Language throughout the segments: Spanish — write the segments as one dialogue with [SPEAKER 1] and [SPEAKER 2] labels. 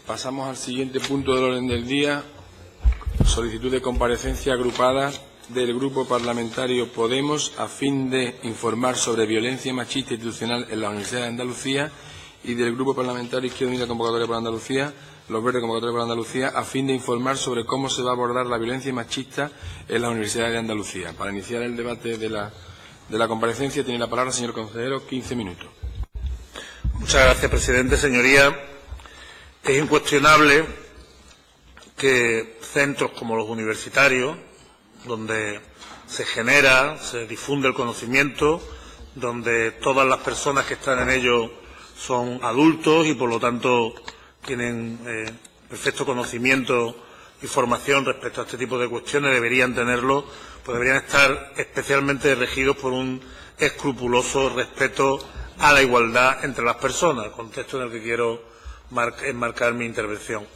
[SPEAKER 1] Pasamos al siguiente punto del orden del día, solicitud de comparecencia agrupada del Grupo Parlamentario Podemos a fin de informar sobre violencia machista institucional en la Universidad de Andalucía y del Grupo Parlamentario Izquierda Unida Convocatoria por Andalucía, Los Verdes Convocatoria por Andalucía, a fin de informar sobre cómo se va a abordar la violencia machista en la Universidad de Andalucía. Para iniciar el debate de la comparecencia tiene la palabra el señor consejero, 15 minutos.
[SPEAKER 2] Muchas gracias, presidente. Señorías, es incuestionable que centros como los universitarios, donde se genera, se difunde el conocimiento, donde todas las personas que están en ellos son adultos y, por lo tanto, tienen perfecto conocimiento y formación respecto a este tipo de cuestiones, deberían tenerlo, pues deberían estar especialmente regidos por un escrupuloso respeto a la igualdad entre las personas, contexto en el que quiero enmarcar mi intervención.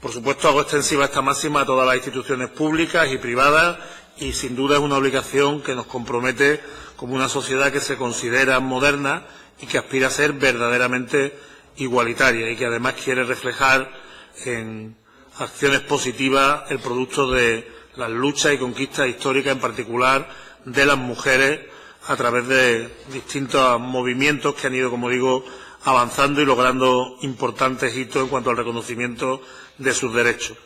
[SPEAKER 2] Por supuesto, hago extensiva esta máxima a todas las instituciones públicas y privadas y, sin duda, es una obligación que nos compromete como una sociedad que se considera moderna y que aspira a ser verdaderamente igualitaria y que, además, quiere reflejar en acciones positivas el producto de las luchas y conquistas históricas, en particular de las mujeres, a través de distintos movimientos que han ido, como digo, avanzando y logrando importantes hitos en cuanto al reconocimiento de sus derechos.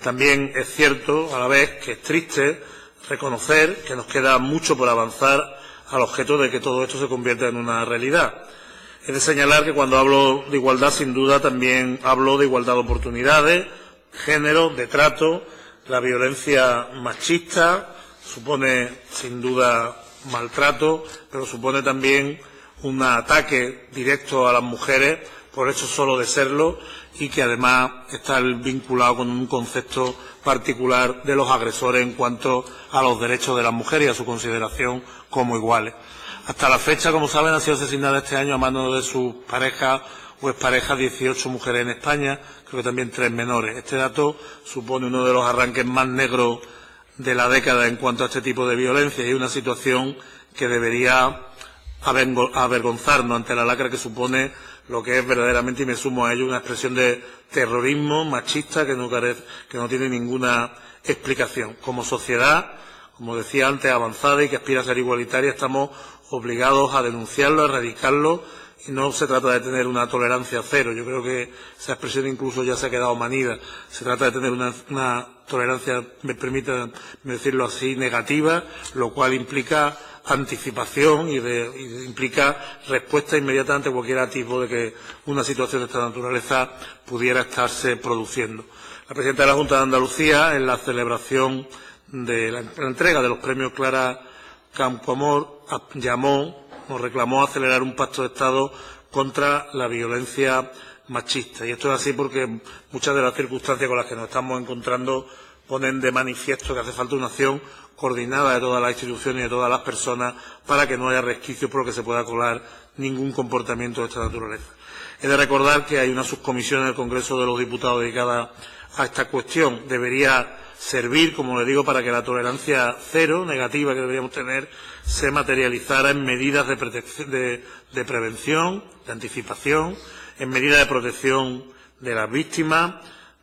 [SPEAKER 2] También es cierto, a la vez, que es triste reconocer que nos queda mucho por avanzar al objeto de que todo esto se convierta en una realidad. He de señalar que cuando hablo de igualdad, sin duda, también hablo de igualdad de oportunidades, género, de trato. La violencia machista supone, sin duda, maltrato, pero supone también un ataque directo a las mujeres por hecho solo de serlo y que además está vinculado con un concepto particular de los agresores en cuanto a los derechos de las mujeres y a su consideración como iguales. Hasta la fecha, como saben, han sido asesinadas este año a manos de sus parejas o exparejas 18 mujeres en España, creo que también 3 menores. Este dato supone uno de los arranques más negros de la década en cuanto a este tipo de violencia y una situación que debería avergonzarnos ante la lacra que supone lo que es verdaderamente, y me sumo a ello, una expresión de terrorismo machista que no tiene ninguna explicación. Como sociedad, como decía antes, avanzada y que aspira a ser igualitaria, estamos obligados a denunciarlo, a erradicarlo, y no se trata de tener una tolerancia cero. Yo creo que esa expresión incluso ya se ha quedado manida. Se trata de tener una tolerancia, me permite decirlo así, negativa, lo cual implica anticipación y implica respuesta inmediata ante cualquier tipo de que una situación de esta naturaleza pudiera estarse produciendo. La presidenta de la Junta de Andalucía, en la celebración de la entrega de los premios Clara Campoamor, nos reclamó acelerar un pacto de Estado contra la violencia machista. Y esto es así porque muchas de las circunstancias con las que nos estamos encontrando ponen de manifiesto que hace falta una acción coordinada de todas las instituciones y de todas las personas para que no haya resquicios por lo que se pueda colar ningún comportamiento de esta naturaleza. He de recordar que hay una subcomisión en el Congreso de los Diputados dedicada a esta cuestión. Debería servir, como le digo, para que la tolerancia cero negativa que deberíamos tener se materializara en medidas de prevención, de anticipación, en medidas de protección de las víctimas,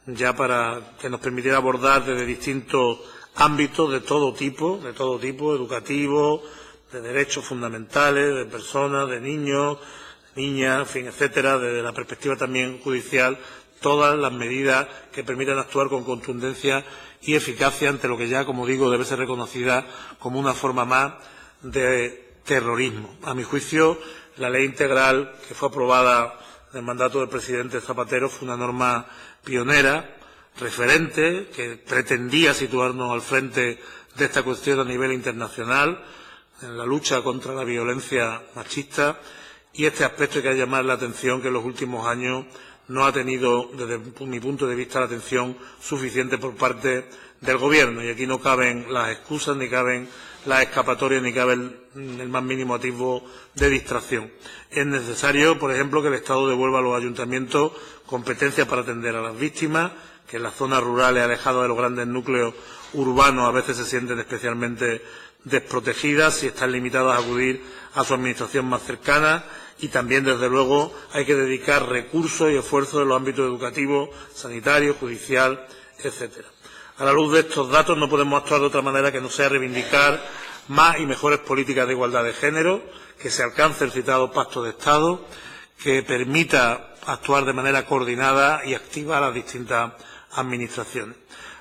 [SPEAKER 2] ya para que nos permitiera abordar desde distintos ámbitos de todo tipo, educativo, de derechos fundamentales, de personas, de niños, niñas, en fin, etcétera, desde la perspectiva también judicial, todas las medidas que permitan actuar con contundencia y eficacia ante lo que ya, como digo, debe ser reconocida como una forma más de terrorismo. A mi juicio, la ley integral que fue aprobada en el mandato del presidente Zapatero fue una norma pionera, referente, que pretendía situarnos al frente de esta cuestión a nivel internacional, en la lucha contra la violencia machista, y este aspecto hay que llamar la atención que en los últimos años no ha tenido, desde mi punto de vista, la atención suficiente por parte del Gobierno. Y aquí no caben las excusas, ni caben las escapatorias, ni cabe el más mínimo atisbo de distracción. Es necesario, por ejemplo, que el Estado devuelva a los ayuntamientos competencias para atender a las víctimas, que en las zonas rurales, alejadas de los grandes núcleos urbanos, a veces se sienten especialmente desprotegidas si están limitadas a acudir a su administración más cercana, y también, desde luego, hay que dedicar recursos y esfuerzos en los ámbitos educativo, sanitario, judicial, etcétera. A la luz de estos datos no podemos actuar de otra manera que no sea reivindicar más y mejores políticas de igualdad de género, que se alcance el citado Pacto de Estado, que permita actuar de manera coordinada y activa a las distintas administraciones.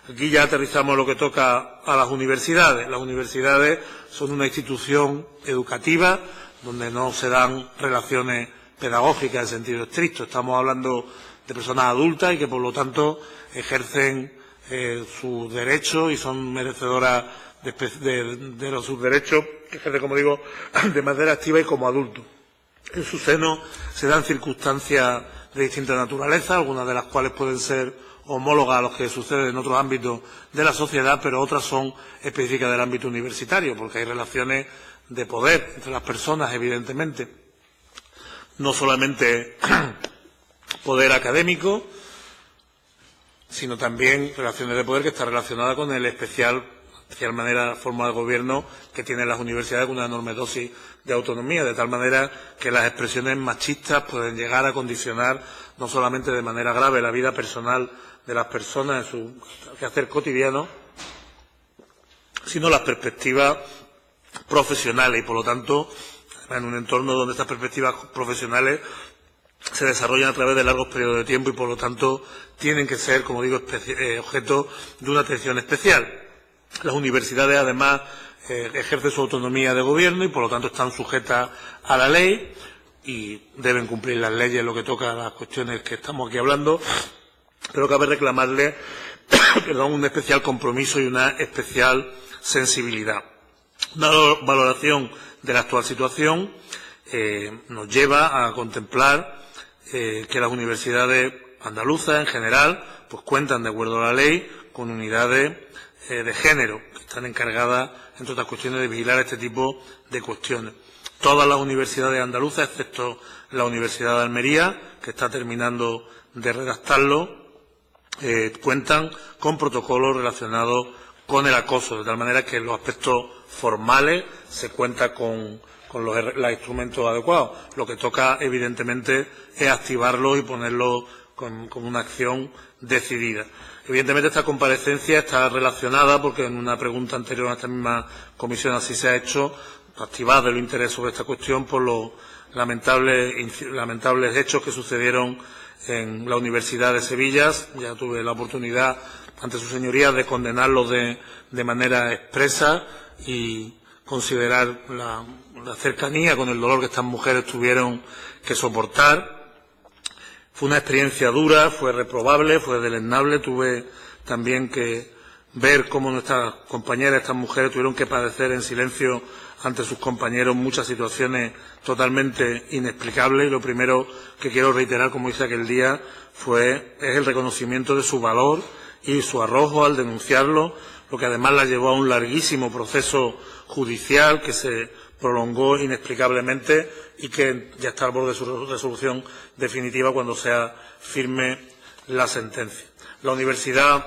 [SPEAKER 2] Aquí ya aterrizamos lo que toca a las universidades. Las universidades son una institución educativa donde no se dan relaciones pedagógicas en sentido estricto. Estamos hablando de personas adultas y que, por lo tanto, ejercen sus derechos y son merecedoras de sus derechos, que ejercen, como digo, de manera activa y como adultos. En su seno se dan circunstancias de distinta naturaleza, algunas de las cuales pueden ser homólogas a los que suceden en otros ámbitos de la sociedad, pero otras son específicas del ámbito universitario, porque hay relaciones de poder entre las personas, evidentemente. No solamente poder académico, sino también relaciones de poder que están relacionadas con el especial forma de gobierno que tienen las universidades, con una enorme dosis de autonomía, de tal manera que las expresiones machistas pueden llegar a condicionar no solamente de manera grave la vida personal de las personas en su quehacer cotidiano, sino las perspectivas profesionales y, por lo tanto, en un entorno donde estas perspectivas profesionales se desarrollan a través de largos periodos de tiempo y, por lo tanto, tienen que ser, como digo, objeto de una atención especial. Las universidades, además, ejercen su autonomía de gobierno y, por lo tanto, están sujetas a la ley y deben cumplir las leyes en lo que toca a las cuestiones que estamos aquí hablando, pero cabe reclamarle un especial compromiso y una especial sensibilidad. Una valoración de la actual situación nos lleva a contemplar que las universidades andaluzas, en general, pues cuentan, de acuerdo a la ley, con unidades de género, que están encargadas, entre otras cuestiones, de vigilar este tipo de cuestiones. Todas las universidades andaluzas, excepto la Universidad de Almería, que está terminando de redactarlo, cuentan con protocolos relacionados con el acoso, de tal manera que en los aspectos formales se cuenta con los instrumentos adecuados. Lo que toca, evidentemente, es activarlo y ponerlo con una acción decidida. Evidentemente, esta comparecencia está relacionada, porque en una pregunta anterior a esta misma comisión así se ha hecho, activado el interés sobre esta cuestión por los lamentables hechos que sucedieron en la Universidad de Sevilla. Ya tuve la oportunidad, ante su señoría, de condenarlos de manera expresa y considerar la cercanía con el dolor que estas mujeres tuvieron que soportar. Fue una experiencia dura, fue reprobable, fue deleznable. Tuve también que ver cómo nuestras compañeras, estas mujeres, tuvieron que padecer en silencio ante sus compañeros muchas situaciones totalmente inexplicables. Y lo primero que quiero reiterar, como hice aquel día, es el reconocimiento de su valor y su arrojo al denunciarlo, lo que además la llevó a un larguísimo proceso judicial que se prolongó inexplicablemente y que ya está al borde de su resolución definitiva cuando sea firme la sentencia. La Universidad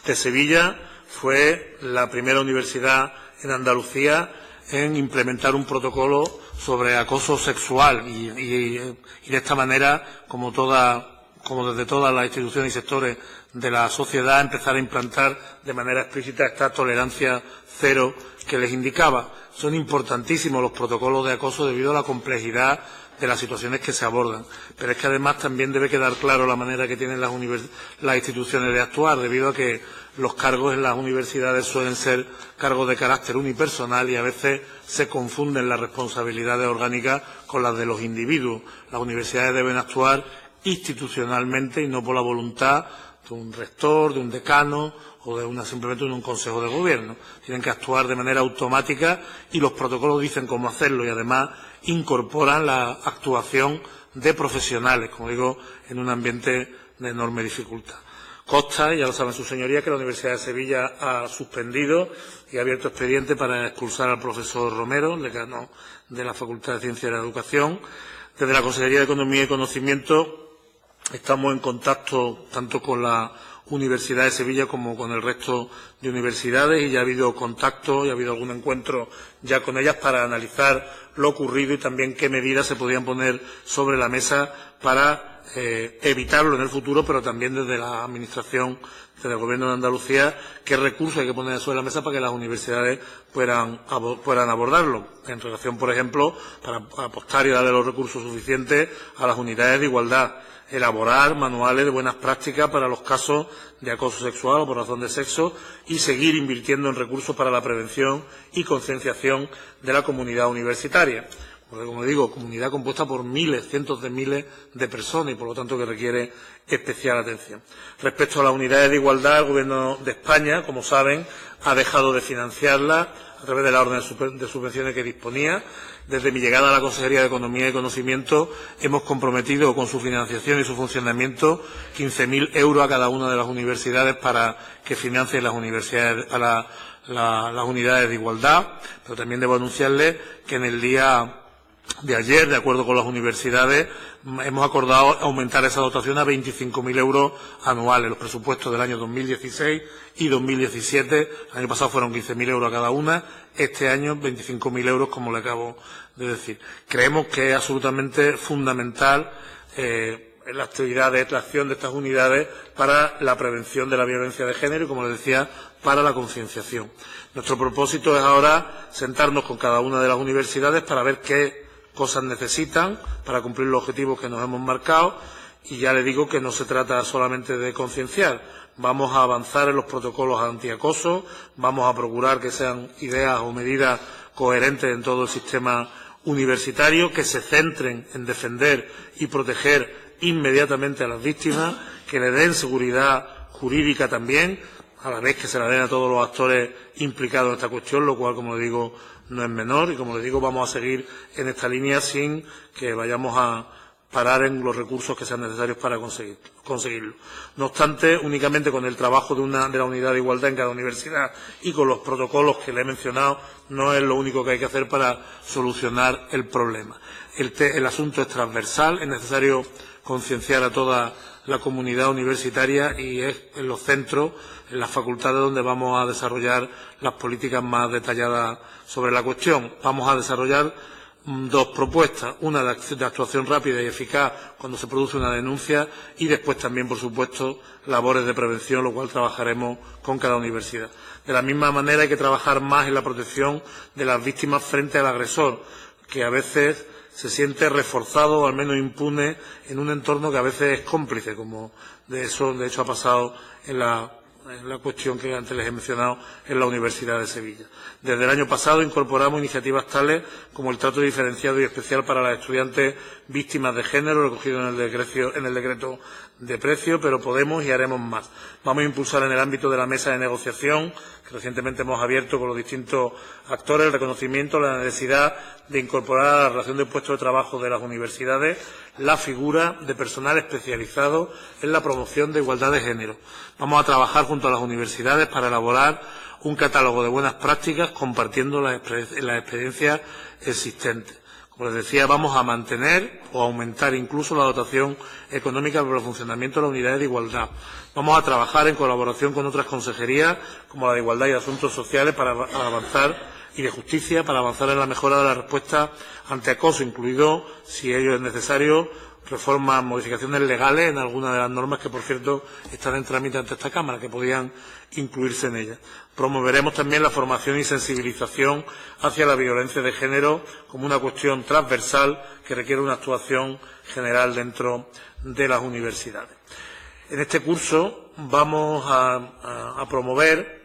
[SPEAKER 2] de Sevilla fue la primera universidad en Andalucía en implementar un protocolo sobre acoso sexual y de esta manera, como desde todas las instituciones y sectores de la sociedad, empezar a implantar de manera explícita esta tolerancia cero que les indicaba. Son importantísimos los protocolos de acoso debido a la complejidad de las situaciones que se abordan. Pero es que además también debe quedar claro la manera que tienen las instituciones de actuar, debido a que los cargos en las universidades suelen ser cargos de carácter unipersonal y a veces se confunden las responsabilidades orgánicas con las de los individuos. Las universidades deben actuar institucionalmente y no por la voluntad de un rector, de un decano o simplemente de un consejo de gobierno. Tienen que actuar de manera automática y los protocolos dicen cómo hacerlo y además incorporan la actuación de profesionales, como digo, en un ambiente de enorme dificultad. Consta, y ya lo saben sus señorías, que la Universidad de Sevilla ha suspendido y ha abierto expediente para expulsar al profesor Romero, decano de la Facultad de Ciencias de la Educación. Desde la Consejería de Economía y Conocimiento estamos en contacto tanto con la Universidad de Sevilla como con el resto de universidades y ya ha habido contacto y ha habido algún encuentro ya con ellas para analizar lo ocurrido y también qué medidas se podían poner sobre la mesa para evitarlo en el futuro, pero también desde la Administración, desde el Gobierno de Andalucía, qué recursos hay que poner sobre la mesa para que las universidades puedan abordarlo. En relación, por ejemplo, para apostar y darle los recursos suficientes a las unidades de igualdad, elaborar manuales de buenas prácticas para los casos de acoso sexual o por razón de sexo y seguir invirtiendo en recursos para la prevención y concienciación de la comunidad universitaria. Porque, como digo, comunidad compuesta por miles, cientos de miles de personas y, por lo tanto, que requiere especial atención. Respecto a las unidades de igualdad, el Gobierno de España, como saben, ha dejado de financiarlas a través de la orden de subvenciones que disponía. Desde mi llegada a la Consejería de Economía y Conocimiento hemos comprometido con su financiación y su funcionamiento 15.000 euros a cada una de las universidades para que financien las universidades las unidades de igualdad. Pero también debo anunciarles que en el día de ayer, de acuerdo con las universidades, hemos acordado aumentar esa dotación a 25.000 euros anuales. Los presupuestos del año 2016 y 2017, el año pasado fueron 15.000 euros a cada una, este año 25.000 euros, como le acabo de decir. Creemos que es absolutamente fundamental la acción de estas unidades para la prevención de la violencia de género y, como les decía, para la concienciación. Nuestro propósito es ahora sentarnos con cada una de las universidades para ver qué cosas necesitan para cumplir los objetivos que nos hemos marcado y ya le digo que no se trata solamente de concienciar. Vamos a avanzar en los protocolos antiacoso, vamos a procurar que sean ideas o medidas coherentes en todo el sistema universitario, que se centren en defender y proteger inmediatamente a las víctimas, que le den seguridad jurídica también, a la vez que se la den a todos los actores implicados en esta cuestión, lo cual, como le digo, no es menor y, como les digo, vamos a seguir en esta línea sin que vayamos a parar en los recursos que sean necesarios para conseguirlo. No obstante, únicamente con el trabajo de la unidad de igualdad en cada universidad y con los protocolos que le he mencionado no es lo único que hay que hacer para solucionar el problema. El asunto es transversal, es necesario concienciar a toda la comunidad universitaria y es en los centros, en las facultades, donde vamos a desarrollar las políticas más detalladas sobre la cuestión. Vamos a desarrollar dos propuestas, una de actuación rápida y eficaz cuando se produce una denuncia y después también, por supuesto, labores de prevención, lo cual trabajaremos con cada universidad. De la misma manera hay que trabajar más en la protección de las víctimas frente al agresor, que a veces se siente reforzado o al menos impune en un entorno que a veces es cómplice, como de hecho ha pasado en la cuestión que antes les he mencionado en la Universidad de Sevilla. Desde el año pasado incorporamos iniciativas tales como el trato diferenciado y especial para las estudiantes víctimas de género, recogido en el decreto de precios, pero podemos y haremos más. Vamos a impulsar en el ámbito de la mesa de negociación, que recientemente hemos abierto con los distintos actores, el reconocimiento de la necesidad de incorporar a la relación de puestos de trabajo de las universidades la figura de personal especializado en la promoción de igualdad de género. Vamos a trabajar junto a las universidades para elaborar un catálogo de buenas prácticas compartiendo las experiencias existentes. Como les decía, vamos a mantener o aumentar incluso la dotación económica para el funcionamiento de las unidades de igualdad. Vamos a trabajar en colaboración con otras consejerías, como la de Igualdad y Asuntos Sociales, para avanzar, y de Justicia, para avanzar en la mejora de la respuesta ante acoso, incluido, si ello es necesario, reformas, modificaciones legales en algunas de las normas que, por cierto, están en trámite ante esta Cámara, que podían incluirse en ellas. Promoveremos también la formación y sensibilización hacia la violencia de género como una cuestión transversal que requiere una actuación general dentro de las universidades. En este curso vamos a promover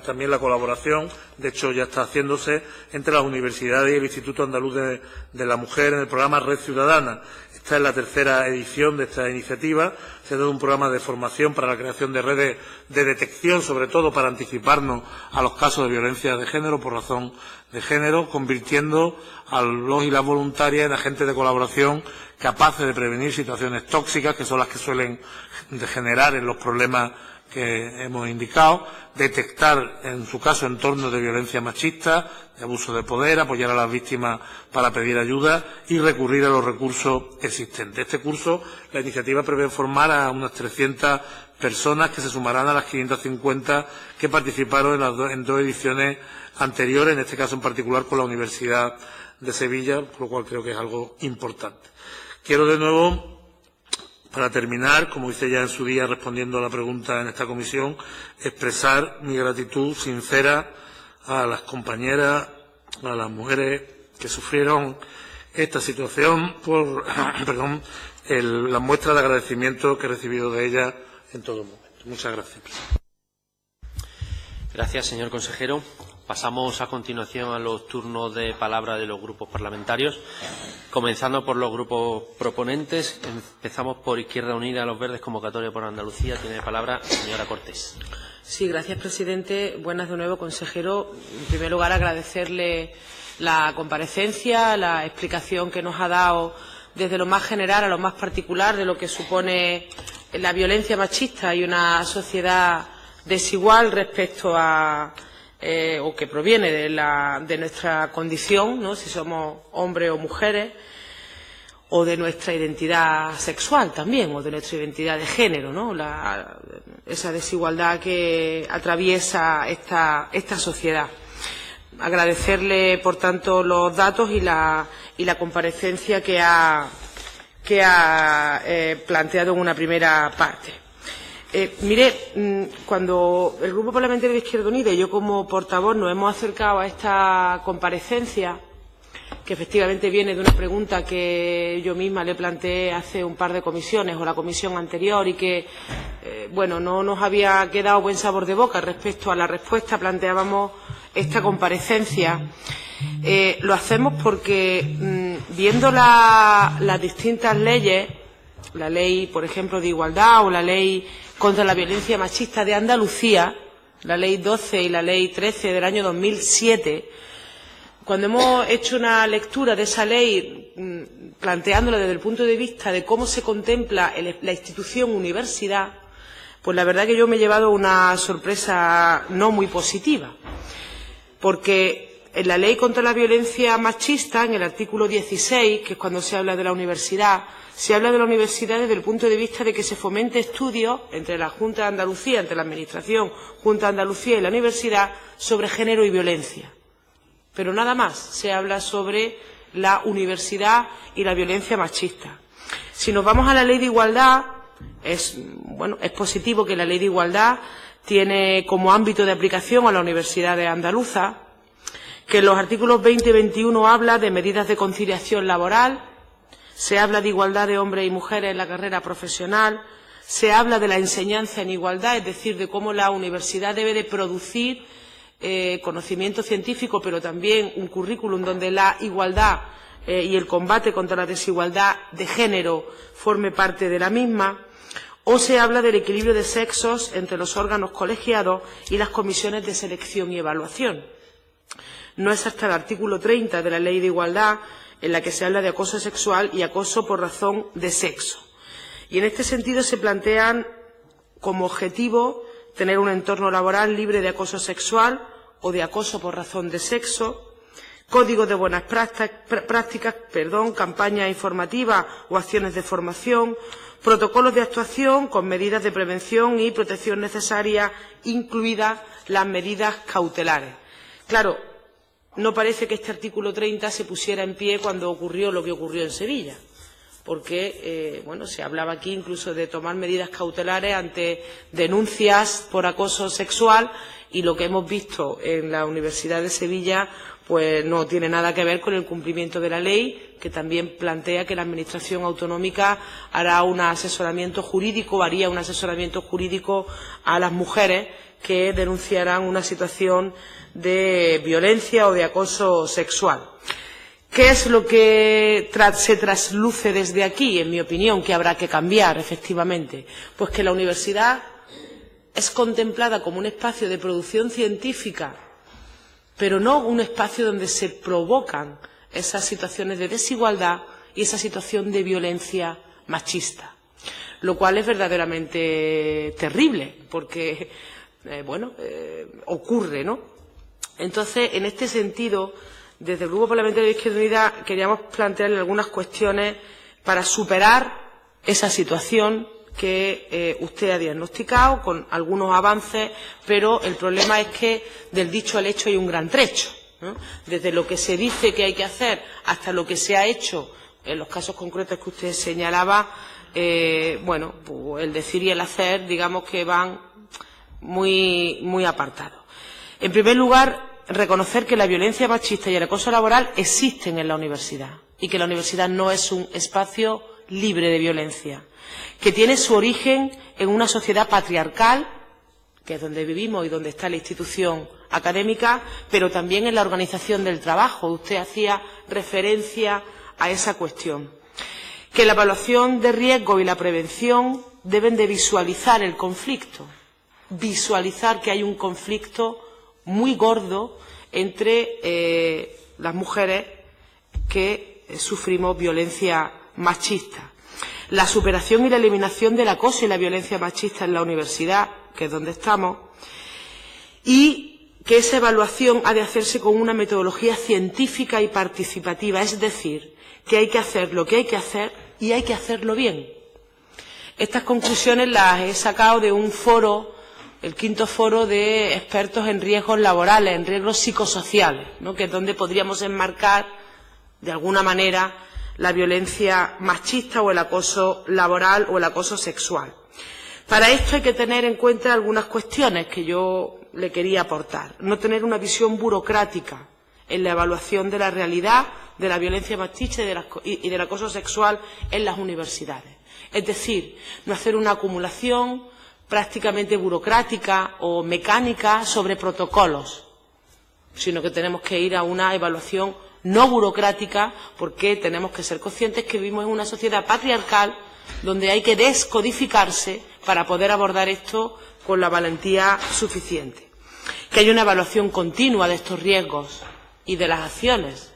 [SPEAKER 2] también la colaboración, de hecho ya está haciéndose, entre las universidades y el Instituto Andaluz de la Mujer en el programa Red Ciudadana. Esta es la tercera edición de esta iniciativa. Se trata de un programa de formación para la creación de redes de detección, sobre todo para anticiparnos a los casos de violencia de género por razón de género, convirtiendo a los y las voluntarias en agentes de colaboración capaces de prevenir situaciones tóxicas, que son las que suelen degenerar en los problemas que hemos indicado, detectar, en su caso, entornos de violencia machista, de abuso de poder, apoyar a las víctimas para pedir ayuda y recurrir a los recursos existentes. Este curso, la iniciativa prevé formar a unas 300 personas que se sumarán a las 550 que participaron en dos ediciones anteriores, en este caso en particular con la Universidad de Sevilla, por lo cual creo que es algo importante. Quiero de nuevo, para terminar, como hice ya en su día respondiendo a la pregunta en esta comisión, expresar mi gratitud sincera a las compañeras, a las mujeres que sufrieron esta situación por la muestra de agradecimiento que he recibido de ellas en todo momento. Muchas gracias.
[SPEAKER 3] Gracias, señor consejero. Pasamos a continuación a los turnos de palabra de los grupos parlamentarios, comenzando por los grupos proponentes. Empezamos por Izquierda Unida, Los Verdes, Convocatoria por Andalucía. Tiene palabra señora Cortés.
[SPEAKER 4] Sí, gracias, presidente. Buenas de nuevo, consejero. En primer lugar, agradecerle la comparecencia, la explicación que nos ha dado desde lo más general a lo más particular de lo que supone la violencia machista y una sociedad desigual respecto a o que proviene de nuestra condición, ¿no?, si somos hombres o mujeres, o de nuestra identidad sexual también, o de nuestra identidad de género, ¿no?, esa desigualdad que atraviesa esta sociedad. Agradecerle, por tanto, los datos y la comparecencia que ha planteado en una primera parte. Cuando el Grupo Parlamentario de Izquierda Unida y yo como portavoz nos hemos acercado a esta comparecencia, que efectivamente viene de una pregunta que yo misma le planteé hace un par de comisiones o la comisión anterior y que no nos había quedado buen sabor de boca respecto a la respuesta, planteábamos esta comparecencia. Lo hacemos porque viendo las distintas leyes, la ley, por ejemplo, de igualdad o la ley contra la violencia machista de Andalucía, la ley 12 y la ley 13 del año 2007, cuando hemos hecho una lectura de esa ley, planteándola desde el punto de vista de cómo se contempla la institución universidad, pues la verdad que yo me he llevado una sorpresa no muy positiva, porque en la ley contra la violencia machista, en el artículo 16, que es cuando se habla de la universidad, se habla de la universidad desde el punto de vista de que se fomente estudios entre la Junta de Andalucía, entre la Administración, Junta de Andalucía y la universidad, sobre género y violencia. Pero nada más se habla sobre la universidad y la violencia machista. Si nos vamos a la ley de igualdad, es positivo que la ley de igualdad tiene como ámbito de aplicación a la Universidad de Andaluza, que en los artículos 20 y 21 habla de medidas de conciliación laboral, se habla de igualdad de hombres y mujeres en la carrera profesional, se habla de la enseñanza en igualdad, es decir, de cómo la universidad debe de producir conocimiento científico, pero también un currículum donde la igualdad y el combate contra la desigualdad de género forme parte de la misma, o se habla del equilibrio de sexos entre los órganos colegiados y las comisiones de selección y evaluación. No es hasta el artículo 30 de la Ley de Igualdad en la que se habla de acoso sexual y acoso por razón de sexo. Y en este sentido se plantean como objetivo tener un entorno laboral libre de acoso sexual o de acoso por razón de sexo, códigos de buenas prácticas, campañas informativas o acciones de formación, protocolos de actuación con medidas de prevención y protección necesarias, incluidas las medidas cautelares. Claro, no parece que este artículo 30 se pusiera en pie cuando ocurrió lo que ocurrió en Sevilla, porque se hablaba aquí incluso de tomar medidas cautelares ante denuncias por acoso sexual, y lo que hemos visto en la Universidad de Sevilla pues no tiene nada que ver con el cumplimiento de la ley, que también plantea que la Administración autonómica haría un asesoramiento jurídico a las mujeres que denunciarán una situación de violencia o de acoso sexual. ¿Qué es lo que se trasluce desde aquí, en mi opinión, que habrá que cambiar, efectivamente? Pues que la universidad es contemplada como un espacio de producción científica, pero no un espacio donde se provocan esas situaciones de desigualdad y esa situación de violencia machista. lo cual es verdaderamente terrible, porque, ocurre, ¿no? Entonces, en este sentido, desde el Grupo Parlamentario de Izquierda Unida queríamos plantearle algunas cuestiones para superar esa situación que usted ha diagnosticado con algunos avances, pero el problema es que del dicho al hecho hay un gran trecho, ¿no? Desde lo que se dice que hay que hacer hasta lo que se ha hecho en los casos concretos que usted señalaba, pues el decir y el hacer, digamos que van muy apartados. En primer lugar, reconocer que la violencia machista y el acoso laboral existen en la universidad y que la universidad no es un espacio libre de violencia, que tiene su origen en una sociedad patriarcal, que es donde vivimos y donde está la institución académica, pero también en la organización del trabajo. Usted hacía referencia a esa cuestión. Que la evaluación de riesgo y la prevención deben de visualizar el conflicto, visualizar que hay un conflicto muy gordo entre las mujeres que sufrimos violencia machista. La superación y la eliminación del acoso y la violencia machista en la universidad, que es donde estamos, y que esa evaluación ha de hacerse con una metodología científica y participativa, es decir, que hay que hacer lo que hay que hacer y hay que hacerlo bien. Estas conclusiones las he sacado de un foro, el 5º foro de expertos en riesgos laborales, en riesgos psicosociales, ¿no?, que es donde podríamos enmarcar, de alguna manera, la violencia machista o el acoso laboral o el acoso sexual. Para esto hay que tener en cuenta algunas cuestiones que yo le quería aportar. No tener una visión burocrática en la evaluación de la realidad de la violencia machista y del acoso sexual en las universidades. Es decir, no hacer una acumulación prácticamente burocrática o mecánica sobre protocolos, sino que tenemos que ir a una evaluación no burocrática, porque tenemos que ser conscientes que vivimos en una sociedad patriarcal donde hay que descodificarse para poder abordar esto con la valentía suficiente. Que haya una evaluación continua de estos riesgos y de las acciones,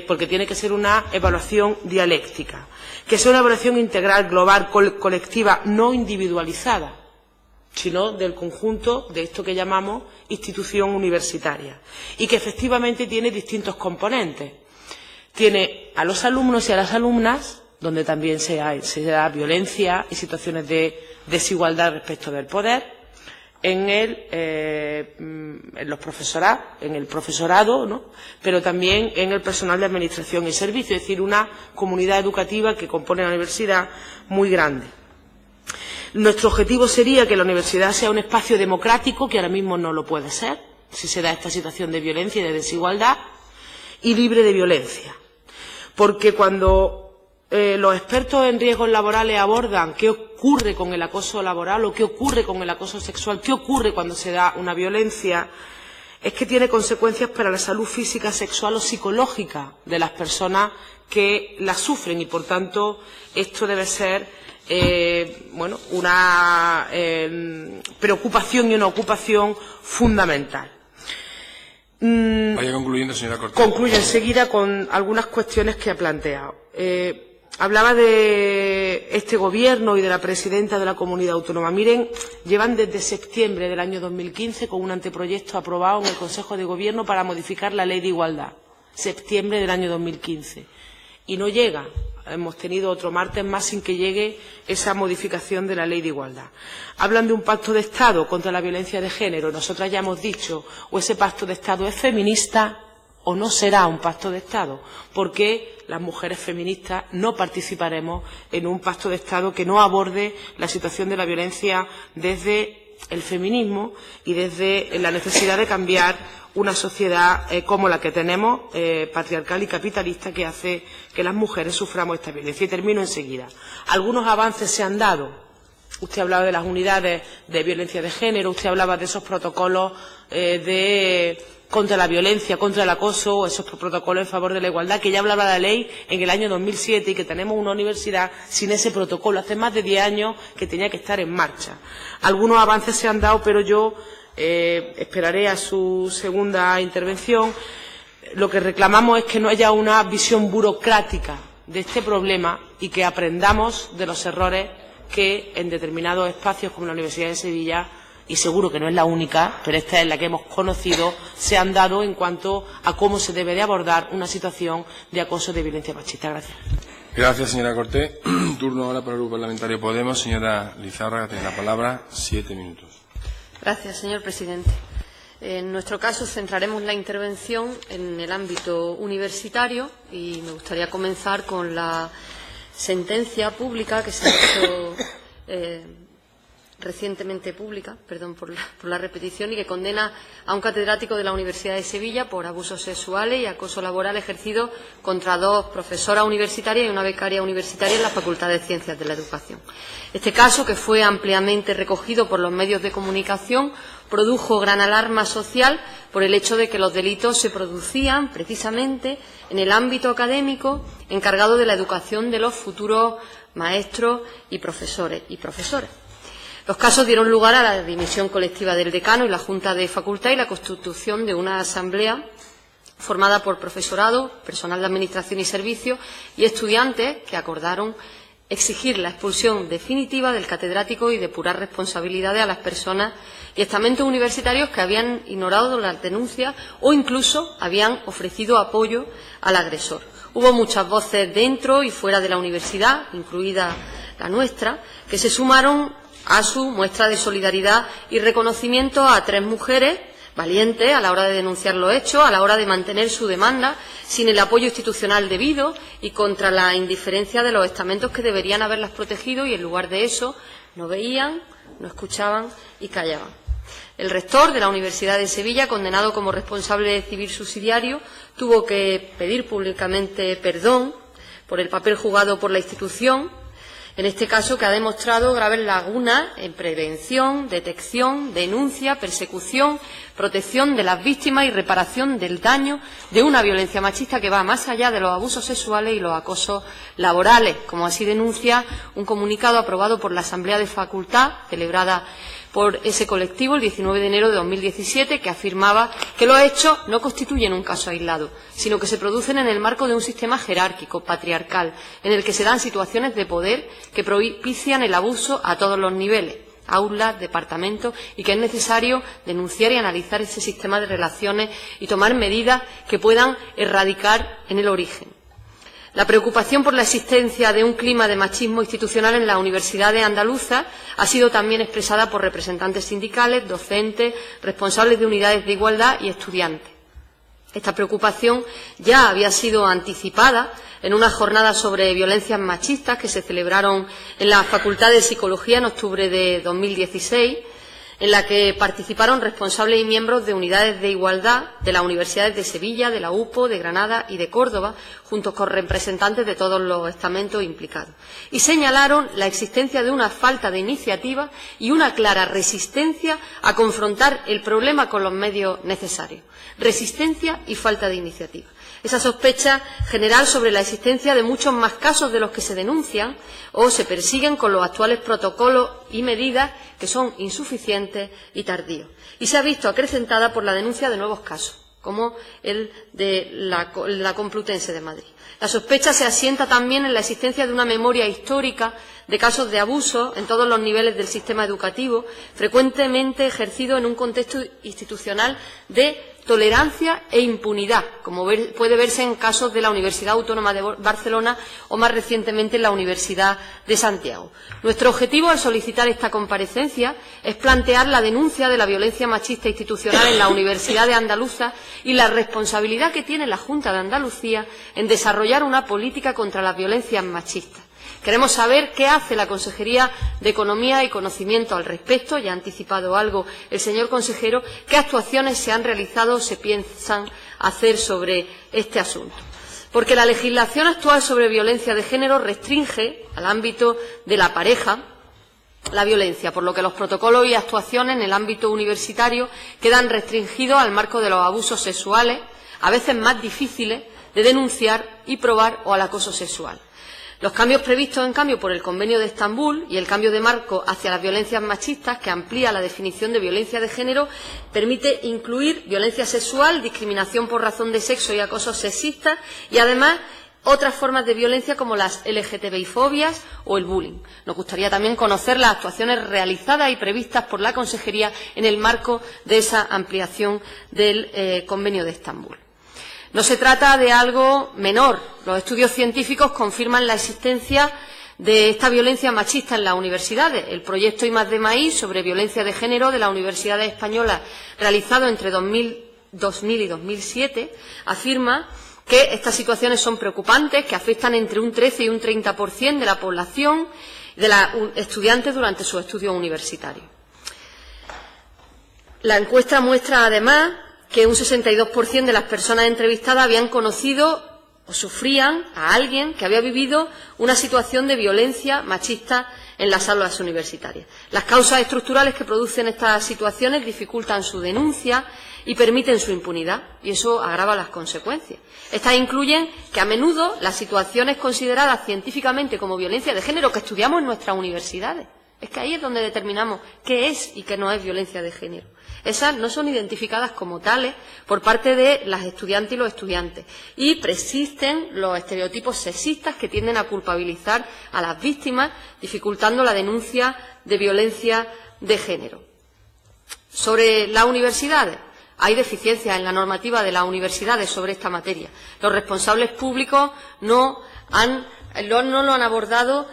[SPEAKER 4] porque tiene que ser una evaluación dialéctica. Que sea una evaluación integral, global, colectiva, no individualizada, sino del conjunto de esto que llamamos institución universitaria, y que efectivamente tiene distintos componentes. Tiene a los alumnos y a las alumnas, donde también se da violencia y situaciones de desigualdad respecto del poder, en el profesorado, ¿no?, pero también en el personal de administración y servicio, es decir, una comunidad educativa que compone la universidad muy grande. Nuestro objetivo sería que la universidad sea un espacio democrático, que ahora mismo no lo puede ser, si se da esta situación de violencia y de desigualdad, y libre de violencia. Porque cuando los expertos en riesgos laborales abordan qué ocurre con el acoso laboral o qué ocurre con el acoso sexual, qué ocurre cuando se da una violencia, es que tiene consecuencias para la salud física, sexual o psicológica de las personas que la sufren, y por tanto esto debe ser una preocupación y una ocupación fundamental.
[SPEAKER 1] Vaya concluyendo, señora Cortés.
[SPEAKER 4] Concluyo enseguida con algunas cuestiones que ha planteado. Hablaba de este Gobierno y de la presidenta de la Comunidad Autónoma. Miren, llevan desde septiembre del año 2015 con un anteproyecto aprobado en el Consejo de Gobierno para modificar la Ley de Igualdad. Septiembre del año 2015. Y no llega. Hemos tenido otro martes más sin que llegue esa modificación de la Ley de Igualdad. Hablan de un pacto de Estado contra la violencia de género. Nosotras ya hemos dicho, o ese pacto de Estado es feminista o no será un pacto de Estado, porque las mujeres feministas no participaremos en un pacto de Estado que no aborde la situación de la violencia desde el feminismo y desde la necesidad de cambiar una sociedad como la que tenemos, patriarcal y capitalista, que hace que las mujeres suframos esta violencia. Y termino enseguida. Algunos avances se han dado. Usted hablaba de las unidades de violencia de género, usted hablaba de esos protocolos contra la violencia, contra el acoso, esos protocolos en favor de la igualdad, que ya hablaba la ley en el año 2007 y que tenemos una universidad sin ese protocolo. Hace más de 10 años que tenía que estar en marcha. Algunos avances se han dado, pero yo esperaré a su segunda intervención. Lo que reclamamos es que no haya una visión burocrática de este problema y que aprendamos de los errores que en determinados espacios como la Universidad de Sevilla, y seguro que no es la única, pero esta es la que hemos conocido, se han dado en cuanto a cómo se debe de abordar una situación de acoso de violencia machista. Gracias.
[SPEAKER 1] Gracias, señora Cortés. Turno ahora para el Grupo Parlamentario Podemos. Señora Lizárraga, tiene la palabra. 7 minutos.
[SPEAKER 5] Gracias, señor presidente. En nuestro caso centraremos la intervención en el ámbito universitario y me gustaría comenzar con la sentencia pública que se ha hecho recientemente pública, perdón por la repetición, y que condena a un catedrático de la Universidad de Sevilla por abusos sexuales y acoso laboral ejercido contra 2 profesoras universitarias y una becaria universitaria en la Facultad de Ciencias de la Educación. Este caso, que fue ampliamente recogido por los medios de comunicación, produjo gran alarma social por el hecho de que los delitos se producían precisamente en el ámbito académico encargado de la educación de los futuros maestros y profesores y profesoras. Los casos dieron lugar a la dimisión colectiva del decano y la Junta de Facultad y la constitución de una asamblea formada por profesorado, personal de administración y servicios y estudiantes que acordaron exigir la expulsión definitiva del catedrático y depurar responsabilidades a las personas y estamentos universitarios que habían ignorado las denuncias o incluso habían ofrecido apoyo al agresor. Hubo muchas voces dentro y fuera de la universidad, incluida la nuestra, que se sumaron a su muestra de solidaridad y reconocimiento a 3 mujeres valientes a la hora de denunciar los hechos, a la hora de mantener su demanda sin el apoyo institucional debido y contra la indiferencia de los estamentos que deberían haberlas protegido y en lugar de eso no veían, no escuchaban y callaban. El rector de la Universidad de Sevilla, condenado como responsable civil subsidiario, tuvo que pedir públicamente perdón por el papel jugado por la institución, en este caso que ha demostrado graves lagunas en prevención, detección, denuncia, persecución, protección de las víctimas y reparación del daño de una violencia machista que va más allá de los abusos sexuales y los acosos laborales, como así denuncia un comunicado aprobado por la Asamblea de Facultad, celebrada por ese colectivo el 19 de enero de 2017, que afirmaba que los hechos no constituyen un caso aislado, sino que se producen en el marco de un sistema jerárquico, patriarcal, en el que se dan situaciones de poder que propician el abuso a todos los niveles, aulas, departamentos, y que es necesario denunciar y analizar ese sistema de relaciones y tomar medidas que puedan erradicar en el origen. La preocupación por la existencia de un clima de machismo institucional en las universidades andaluzas ha sido también expresada por representantes sindicales, docentes, responsables de unidades de igualdad y estudiantes. Esta preocupación ya había sido anticipada en unas jornadas sobre violencias machistas que se celebraron en la Facultad de Psicología en octubre de 2016, en la que participaron responsables y miembros de unidades de igualdad de las universidades de Sevilla, de la UPO, de Granada y de Córdoba, junto con representantes de todos los estamentos implicados. Y señalaron la existencia de una falta de iniciativa y una clara resistencia a confrontar el problema con los medios necesarios. Resistencia y falta de iniciativa. Esa sospecha general sobre la existencia de muchos más casos de los que se denuncian o se persiguen con los actuales protocolos y medidas que son insuficientes y tardíos. Y se ha visto acrecentada por la denuncia de nuevos casos, como el de la Complutense de Madrid. La sospecha se asienta también en la existencia de una memoria histórica de casos de abuso en todos los niveles del sistema educativo, frecuentemente ejercido en un contexto institucional de tolerancia e impunidad, como puede verse en casos de la Universidad Autónoma de Barcelona o más recientemente en la Universidad de Santiago. Nuestro objetivo al solicitar esta comparecencia es plantear la denuncia de la violencia machista institucional en la Universidad de Andaluza y la responsabilidad que tiene la Junta de Andalucía en desarrollar una política contra las violencias machistas. Queremos saber qué hace la Consejería de Economía y Conocimiento al respecto, ya ha anticipado algo el señor consejero, qué actuaciones se han realizado o se piensan hacer sobre este asunto. Porque la legislación actual sobre violencia de género restringe al ámbito de la pareja la violencia, por lo que los protocolos y actuaciones en el ámbito universitario quedan restringidos al marco de los abusos sexuales, a veces más difíciles de denunciar y probar, o al acoso sexual. Los cambios previstos, en cambio, por el Convenio de Estambul y el cambio de marco hacia las violencias machistas, que amplía la definición de violencia de género, permite incluir violencia sexual, discriminación por razón de sexo y acoso sexista, y además otras formas de violencia como las LGTBI-fobias o el bullying. Nos gustaría también conocer las actuaciones realizadas y previstas por la Consejería en el marco de esa ampliación del Convenio de Estambul. No se trata de algo menor. Los estudios científicos confirman la existencia de esta violencia machista en las universidades. El proyecto I+D+I sobre violencia de género de las universidades españolas, realizado entre 2000 y 2007, afirma que estas situaciones son preocupantes, que afectan entre un 13 y un 30% de la población de los estudiantes durante sus estudios universitarios. La encuesta muestra, además, que un 62% de las personas entrevistadas habían conocido o sufrían a alguien que había vivido una situación de violencia machista en las aulas universitarias. Las causas estructurales que producen estas situaciones dificultan su denuncia y permiten su impunidad, y eso agrava las consecuencias. Estas incluyen que a menudo las situaciones consideradas científicamente como violencia de género que estudiamos en nuestras universidades, es que ahí es donde determinamos qué es y qué no es violencia de género. Esas no son identificadas como tales por parte de las estudiantes y los estudiantes, y persisten los estereotipos sexistas que tienden a culpabilizar a las víctimas, dificultando la denuncia de violencia de género. Sobre las universidades, hay deficiencias en la normativa de las universidades sobre esta materia. Los responsables públicos no lo han abordado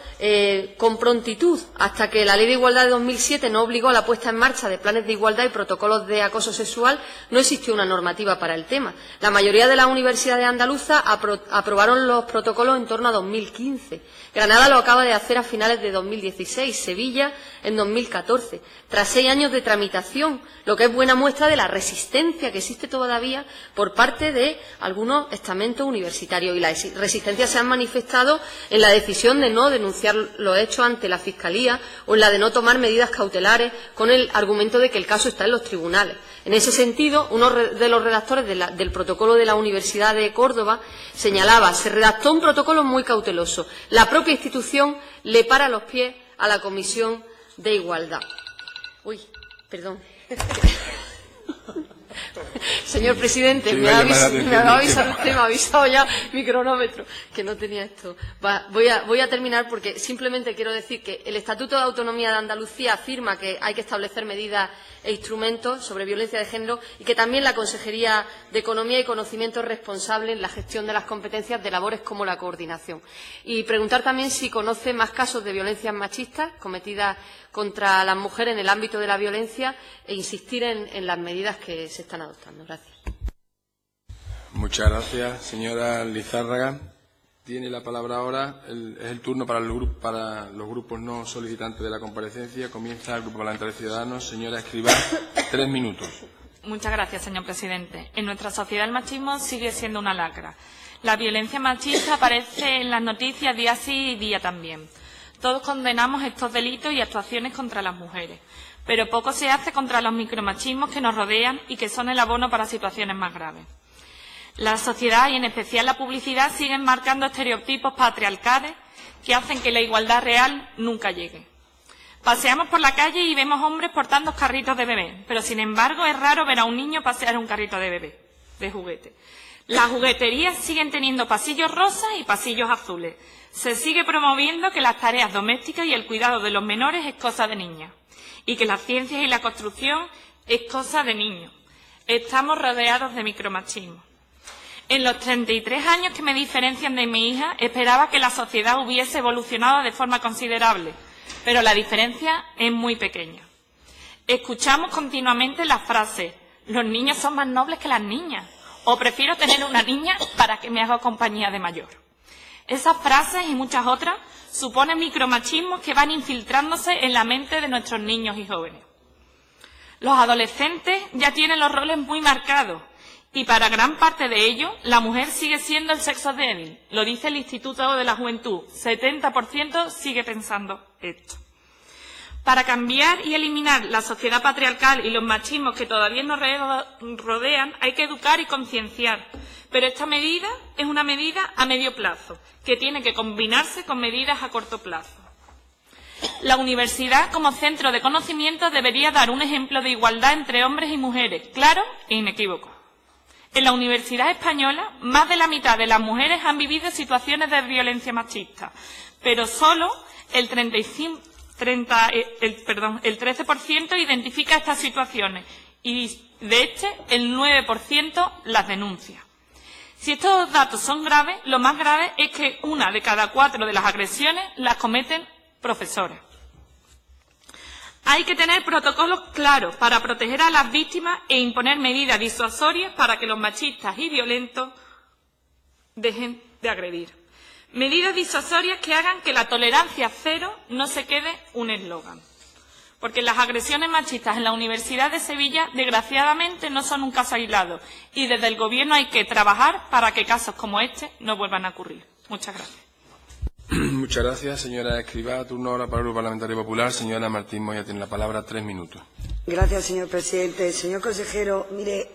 [SPEAKER 5] con prontitud, hasta que la Ley de Igualdad de 2007 no obligó a la puesta en marcha de planes de igualdad y protocolos de acoso sexual. No existió una normativa para el tema. La mayoría de las universidades andaluzas aprobaron los protocolos en torno a 2015. Granada lo acaba de hacer a finales de 2016, Sevilla en 2014, tras 6 años de tramitación, lo que es buena muestra de la resistencia que existe todavía por parte de algunos estamentos universitarios, y las resistencias se han manifestado en la decisión de no denunciar los hechos ante la Fiscalía o en la de no tomar medidas cautelares con el argumento de que el caso está en los tribunales. En ese sentido, uno de los redactores del protocolo de la Universidad de Córdoba señalaba: se redactó un protocolo muy cauteloso. La propia institución le para los pies a la Comisión de Igualdad. Uy, perdón. Señor presidente, me ha avisado ya mi cronómetro, que no tenía esto. Voy a terminar porque simplemente quiero decir que el Estatuto de Autonomía de Andalucía afirma que hay que establecer medidas e instrumentos sobre violencia de género, y que también la Consejería de Economía y Conocimiento es responsable en la gestión de las competencias de labores como la coordinación. Y preguntar también si conoce más casos de violencias machistas cometidas contra las mujeres en el ámbito de la violencia, e insistir en las medidas que se están adoptando. Gracias.
[SPEAKER 1] Muchas gracias, señora Lizárraga. Tiene la palabra ahora. Es el turno para los grupos no solicitantes de la comparecencia. Comienza el Grupo Parlamentario de Ciudadanos. Señora Escrivá, 3 minutos.
[SPEAKER 6] Muchas gracias, señor presidente. En nuestra sociedad el machismo sigue siendo una lacra. La violencia machista aparece en las noticias día sí y día también. Todos condenamos estos delitos y actuaciones contra las mujeres, pero poco se hace contra los micromachismos que nos rodean y que son el abono para situaciones más graves. La sociedad y en especial la publicidad siguen marcando estereotipos patriarcales que hacen que la igualdad real nunca llegue. Paseamos por la calle y vemos hombres portando carritos de bebé, pero sin embargo es raro ver a un niño pasear un carrito de bebé, de juguete. Las jugueterías siguen teniendo pasillos rosas y pasillos azules. Se sigue promoviendo que las tareas domésticas y el cuidado de los menores es cosa de niñas, y que las ciencias y la construcción es cosa de niños. Estamos rodeados de micromachismo. En los 33 años que me diferencian de mi hija, esperaba que la sociedad hubiese evolucionado de forma considerable, pero la diferencia es muy pequeña. Escuchamos continuamente las frases: los niños son más nobles que las niñas, o prefiero tener una niña para que me haga compañía de mayor. Esas frases y muchas otras suponen micromachismos que van infiltrándose en la mente de nuestros niños y jóvenes. Los adolescentes ya tienen los roles muy marcados, y para gran parte de ellos, la mujer sigue siendo el sexo débil. Lo dice el Instituto de la Juventud. 70% sigue pensando esto. Para cambiar y eliminar la sociedad patriarcal y los machismos que todavía nos rodean, hay que educar y concienciar. Pero esta medida es una medida a medio plazo, que tiene que combinarse con medidas a corto plazo. La universidad, como centro de conocimiento, debería dar un ejemplo de igualdad entre hombres y mujeres, claro e inequívoco. En la Universidad Española, más de la mitad de las mujeres han vivido situaciones de violencia machista, pero solo el 13% identifica estas situaciones y, de hecho, el 9% las denuncia. Si estos datos son graves, lo más grave es que 1 de cada 4 de las agresiones las cometen profesores. Hay que tener protocolos claros para proteger a las víctimas e imponer medidas disuasorias para que los machistas y violentos dejen de agredir. Medidas disuasorias que hagan que la tolerancia cero no se quede un eslogan. Porque las agresiones machistas en la Universidad de Sevilla, desgraciadamente, no son un caso aislado y desde el Gobierno hay que trabajar para que casos como este no vuelvan a ocurrir. Muchas gracias.
[SPEAKER 1] Muchas gracias, señora Escrivá. Turno ahora para el Grupo Parlamentario Popular. Señora Martín Moya tiene la palabra. 3 minutos.
[SPEAKER 7] Gracias, señor presidente. Señor consejero, mire,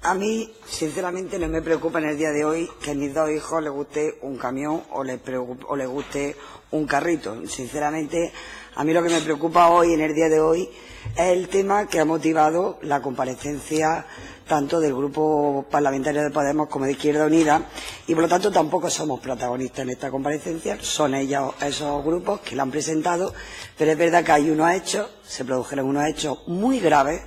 [SPEAKER 7] a mí, sinceramente, no me preocupa en el día de hoy que a mis 2 hijos les guste un camión o les guste un carrito. Sinceramente, a mí lo que me preocupa hoy, en el día de hoy, es el tema que ha motivado la comparecencia tanto del Grupo Parlamentario de Podemos como de Izquierda Unida, y por lo tanto tampoco somos protagonistas en esta comparecencia, son ellos, esos grupos que la han presentado, pero es verdad que hay unos hechos, se produjeron unos hechos muy graves,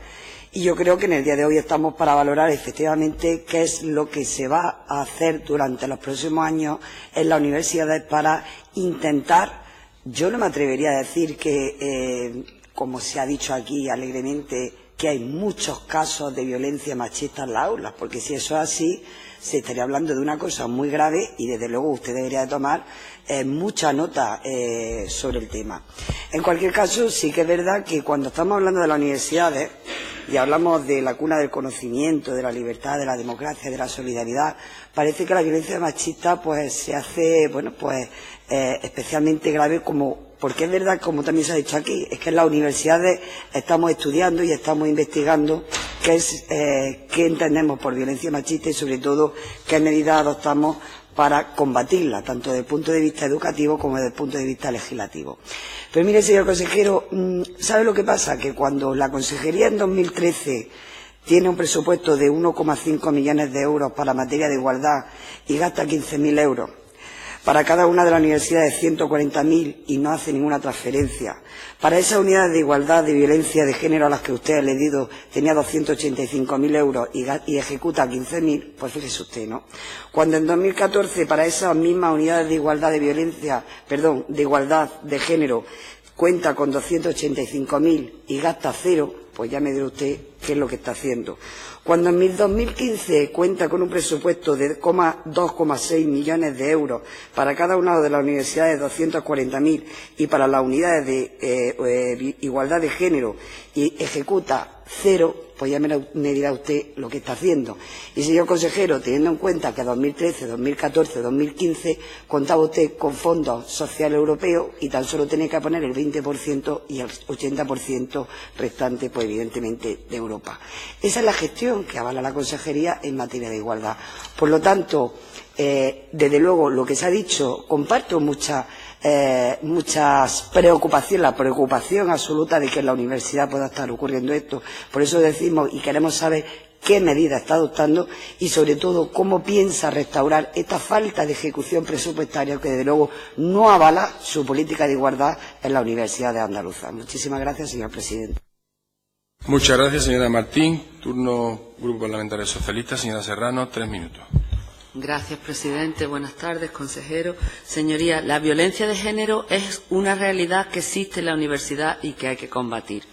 [SPEAKER 7] y yo creo que en el día de hoy estamos para valorar efectivamente qué es lo que se va a hacer durante los próximos años en las universidades para intentar, yo no me atrevería a decir que, como se ha dicho aquí alegremente, que hay muchos casos de violencia machista en las aulas, porque si eso es así, se estaría hablando de una cosa muy grave y, desde luego, usted debería de tomar mucha nota sobre el tema. En cualquier caso, sí que es verdad que cuando estamos hablando de las universidades y hablamos de la cuna del conocimiento, de la libertad, de la democracia, de la solidaridad, parece que la violencia machista pues se hace, bueno, pues especialmente grave porque es verdad, como también se ha dicho aquí, es que en las universidades estamos estudiando y estamos investigando qué entendemos por violencia machista y, sobre todo, qué medidas adoptamos para combatirla, tanto desde el punto de vista educativo como desde el punto de vista legislativo. Pero mire, señor consejero, ¿sabe lo que pasa? Que cuando la Consejería en 2013 tiene un presupuesto de 1,5 millones de euros para materia de igualdad y gasta 15.000 euros, para cada una de las universidades 140.000 y no hace ninguna transferencia. Para esas unidades de igualdad de violencia de género a las que usted ha leído tenía 285.000 euros y ejecuta 15.000, pues fíjese usted, ¿no? Cuando en 2014 para esas mismas unidades de igualdad de de igualdad de género cuenta con 285.000 y gasta 0, pues ya me dirá usted qué es lo que está haciendo. Cuando en 2015 cuenta con un presupuesto de 2,6 millones de euros para cada una de las universidades 240.000 y para las unidades de igualdad de género y ejecuta 0, pues ya me dirá usted lo que está haciendo. Y, señor consejero, teniendo en cuenta que 2013, 2014, 2015 contaba usted con fondos sociales europeos y tan solo tenía que poner el 20% y el 80% restante, pues evidentemente de Europa. Esa es la gestión que avala la Consejería en materia de igualdad. Por lo tanto, desde luego, lo que se ha dicho, comparto muchas preocupaciones, la preocupación absoluta de que en la universidad pueda estar ocurriendo esto. Por eso decimos y queremos saber qué medidas está adoptando y, sobre todo, cómo piensa restaurar esta falta de ejecución presupuestaria que, desde luego, no avala su política de igualdad en la Universidad de Andalucía. Muchísimas gracias, señor presidente.
[SPEAKER 1] Muchas gracias, señora Martín. Turno Grupo Parlamentario Socialista. Señora Serrano, 3 minutos.
[SPEAKER 8] Gracias, presidente. Buenas tardes, consejero. Señorías, la violencia de género es una realidad que existe en la universidad y que hay que combatir.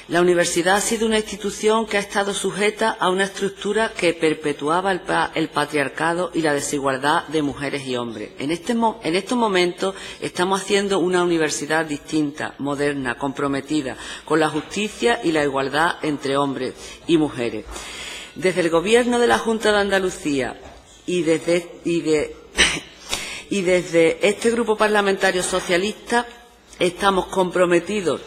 [SPEAKER 8] La universidad ha sido una institución que ha estado sujeta a una estructura que perpetuaba el patriarcado y la desigualdad de mujeres y hombres. En estos momentos estamos haciendo una universidad distinta, moderna, comprometida con la justicia y la igualdad entre hombres y mujeres. Desde el Gobierno de la Junta de Andalucía y desde este Grupo Parlamentario Socialista estamos comprometidos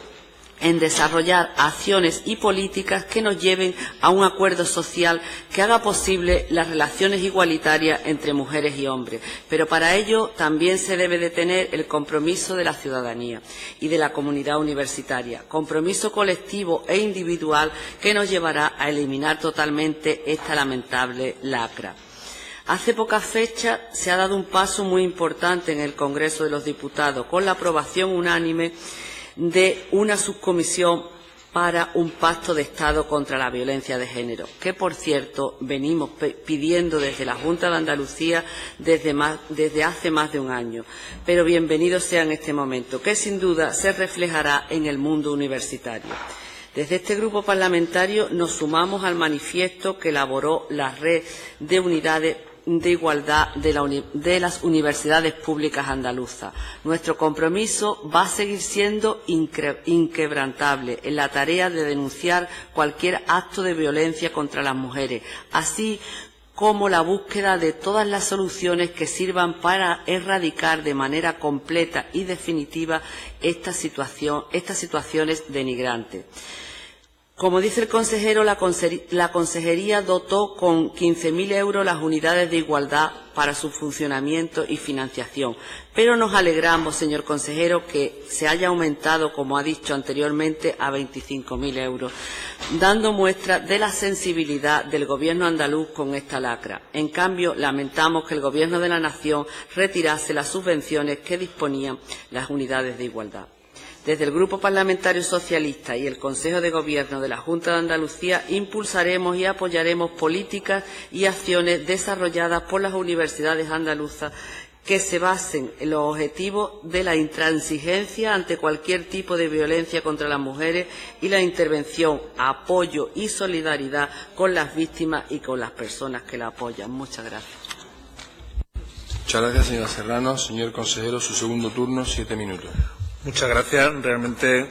[SPEAKER 8] en desarrollar acciones y políticas que nos lleven a un acuerdo social que haga posible las relaciones igualitarias entre mujeres y hombres. Pero para ello también se debe de tener el compromiso de la ciudadanía y de la comunidad universitaria, compromiso colectivo e individual que nos llevará a eliminar totalmente esta lamentable lacra. Hace pocas fechas se ha dado un paso muy importante en el Congreso de los Diputados con la aprobación unánime de una subcomisión para un pacto de Estado contra la violencia de género, que, por cierto, venimos pidiendo desde la Junta de Andalucía desde hace más de un año. Pero bienvenido sea en este momento, que sin duda se reflejará en el mundo universitario. Desde este grupo parlamentario nos sumamos al manifiesto que elaboró la Red de Unidades de Igualdad de las Universidades Públicas Andaluzas. Nuestro compromiso va a seguir siendo inquebrantable en la tarea de denunciar cualquier acto de violencia contra las mujeres, así como la búsqueda de todas las soluciones que sirvan para erradicar de manera completa y definitiva estas situaciones denigrantes. Como dice el consejero, la Consejería dotó con 15.000 euros las unidades de igualdad para su funcionamiento y financiación. Pero nos alegramos, señor consejero, que se haya aumentado, como ha dicho anteriormente, a 25.000 euros, dando muestra de la sensibilidad del Gobierno andaluz con esta lacra. En cambio, lamentamos que el Gobierno de la Nación retirase las subvenciones que disponían las unidades de igualdad. Desde el Grupo Parlamentario Socialista y el Consejo de Gobierno de la Junta de Andalucía impulsaremos y apoyaremos políticas y acciones desarrolladas por las universidades andaluzas que se basen en los objetivos de la intransigencia ante cualquier tipo de violencia contra las mujeres y la intervención, apoyo y solidaridad con las víctimas y con las personas que la apoyan. Muchas gracias.
[SPEAKER 1] Muchas gracias, señora Serrano. Señor consejero, su segundo turno, 7 minutos.
[SPEAKER 2] Muchas gracias. Realmente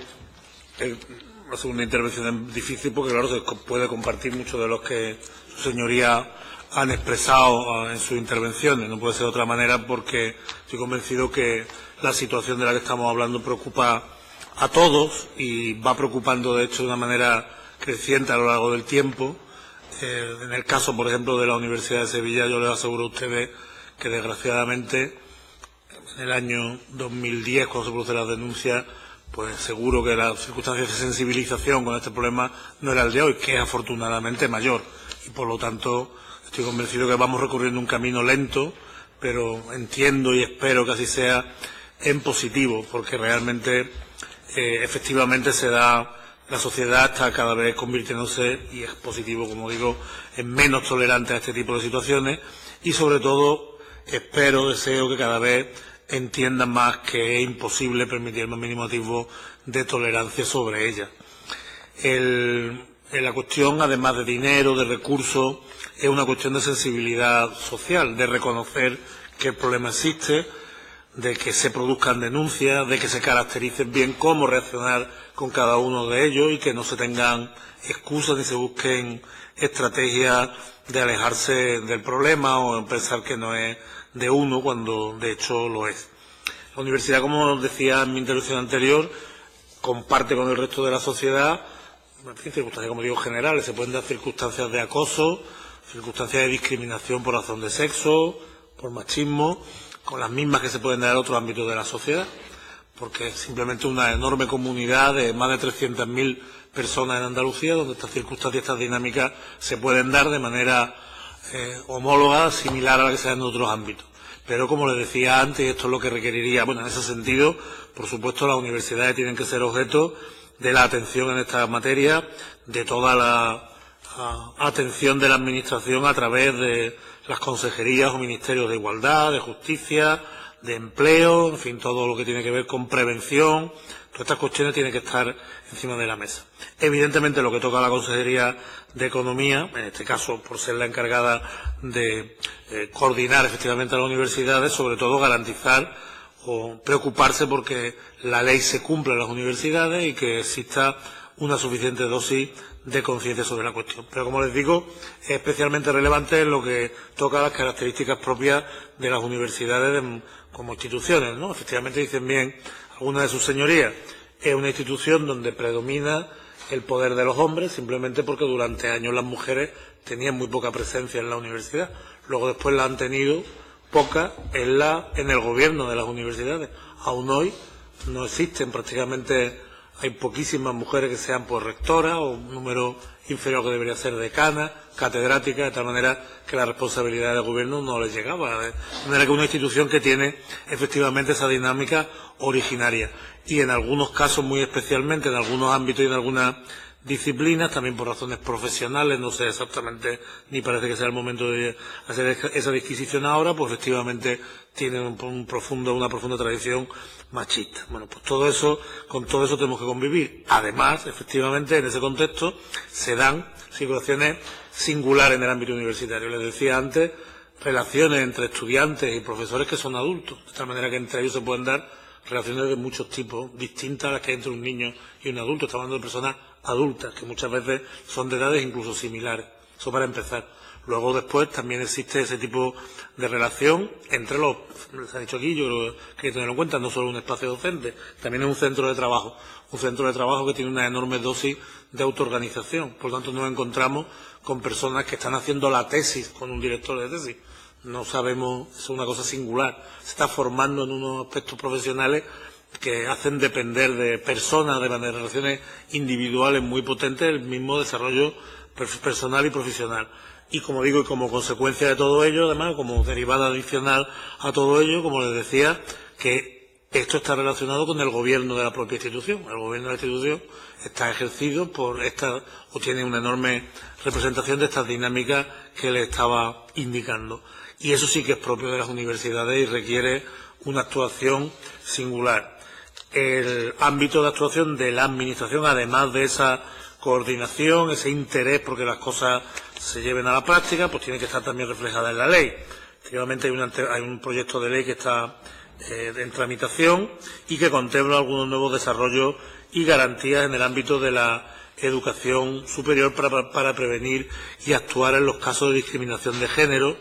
[SPEAKER 2] la segunda intervención es difícil porque, claro, se puede compartir mucho de los que su señoría han expresado en sus intervenciones. No puede ser de otra manera porque estoy convencido que la situación de la que estamos hablando preocupa a todos y va preocupando, de hecho, de una manera creciente a lo largo del tiempo. En el caso, por ejemplo, de la Universidad de Sevilla, yo les aseguro a ustedes que, desgraciadamente, en el año 2010, cuando se produce la denuncia, pues seguro que las circunstancias de sensibilización con este problema no era el de hoy, que es afortunadamente mayor. Y por lo tanto, estoy convencido que vamos recorriendo un camino lento, pero entiendo y espero que así sea en positivo, porque realmente, efectivamente, la sociedad está cada vez convirtiéndose, y es positivo, como digo, en menos tolerante a este tipo de situaciones, y sobre todo, deseo que cada vez entiendan más que es imposible permitir el más mínimo atisbo de tolerancia sobre ella. La cuestión, además de dinero, de recursos, es una cuestión de sensibilidad social, de reconocer que el problema existe, de que se produzcan denuncias, de que se caractericen bien cómo reaccionar con cada uno de ellos y que no se tengan excusas ni se busquen estrategias de alejarse del problema o pensar que no es de uno cuando de hecho lo es. La universidad, como decía en mi intervención anterior, comparte con el resto de la sociedad, en fin, circunstancias, como digo, generales. Se pueden dar circunstancias de acoso, circunstancias de discriminación por razón de sexo, por machismo, con las mismas que se pueden dar en otros ámbitos de la sociedad, porque es simplemente una enorme comunidad de más de 300.000 personas en Andalucía, donde estas circunstancias, estas dinámicas se pueden dar de manera homóloga, similar a la que se da en otros ámbitos. Pero, como les decía antes, esto es lo que requeriría, en ese sentido, por supuesto, las universidades tienen que ser objeto de la atención en esta materia, de toda la atención de la Administración a través de las consejerías o ministerios de Igualdad, de Justicia, de Empleo, en fin, todo lo que tiene que ver con prevención. Todas estas cuestiones tienen que estar encima de la mesa. Evidentemente, lo que toca a la Consejería de Economía, en este caso por ser la encargada de coordinar efectivamente a las universidades, sobre todo garantizar o preocuparse porque la ley se cumpla en las universidades y que exista una suficiente dosis de conciencia sobre la cuestión. Pero, como les digo, es especialmente relevante en lo que toca a las características propias de las universidades como instituciones, ¿no? Efectivamente, dicen bien algunas de sus señorías es una institución donde predomina el poder de los hombres, simplemente porque durante años las mujeres tenían muy poca presencia en la universidad. Luego después la han tenido poca en el gobierno de las universidades. Aún hoy no existen, prácticamente hay poquísimas mujeres que sean rectoras o un número inferior que debería ser decanas, catedráticas, de tal manera que la responsabilidad del gobierno no les llegaba. De manera que es una institución que tiene efectivamente esa dinámica originaria. Y en algunos casos, muy especialmente, en algunos ámbitos y en algunas disciplinas, también por razones profesionales, no sé exactamente, ni parece que sea el momento de hacer esa disquisición ahora, pues efectivamente tienen una profunda tradición machista. Bueno, pues con todo eso tenemos que convivir. Además, efectivamente, en ese contexto se dan situaciones singulares en el ámbito universitario. Les decía antes, relaciones entre estudiantes y profesores que son adultos, de tal manera que entre ellos se pueden dar relaciones de muchos tipos, distintas a las que hay entre un niño y un adulto. Estamos hablando de personas adultas, que muchas veces son de edades incluso similares. Eso para empezar. Luego después también existe ese tipo de relación entre se ha dicho aquí, yo creo que hay que tenerlo en cuenta, no solo un espacio docente, también es un centro de trabajo que tiene una enorme dosis de autoorganización. Por lo tanto, nos encontramos con personas que están haciendo la tesis con un director de tesis. No sabemos, es una cosa singular. Se está formando en unos aspectos profesionales que hacen depender de personas, de relaciones individuales muy potentes, el mismo desarrollo personal y profesional. Y como digo, y como consecuencia de todo ello, además, como derivada adicional a todo ello, como les decía, que esto está relacionado con el gobierno de la propia institución. El gobierno de la institución está ejercido o tiene una enorme representación de estas dinámicas que les estaba indicando. Y eso sí que es propio de las universidades y requiere una actuación singular. El ámbito de actuación de la administración, además de esa coordinación, ese interés porque las cosas se lleven a la práctica, pues tiene que estar también reflejada en la ley. Efectivamente hay un proyecto de ley que está en tramitación y que contempla algunos nuevos desarrollos y garantías en el ámbito de la educación superior para prevenir y actuar en los casos de discriminación de género,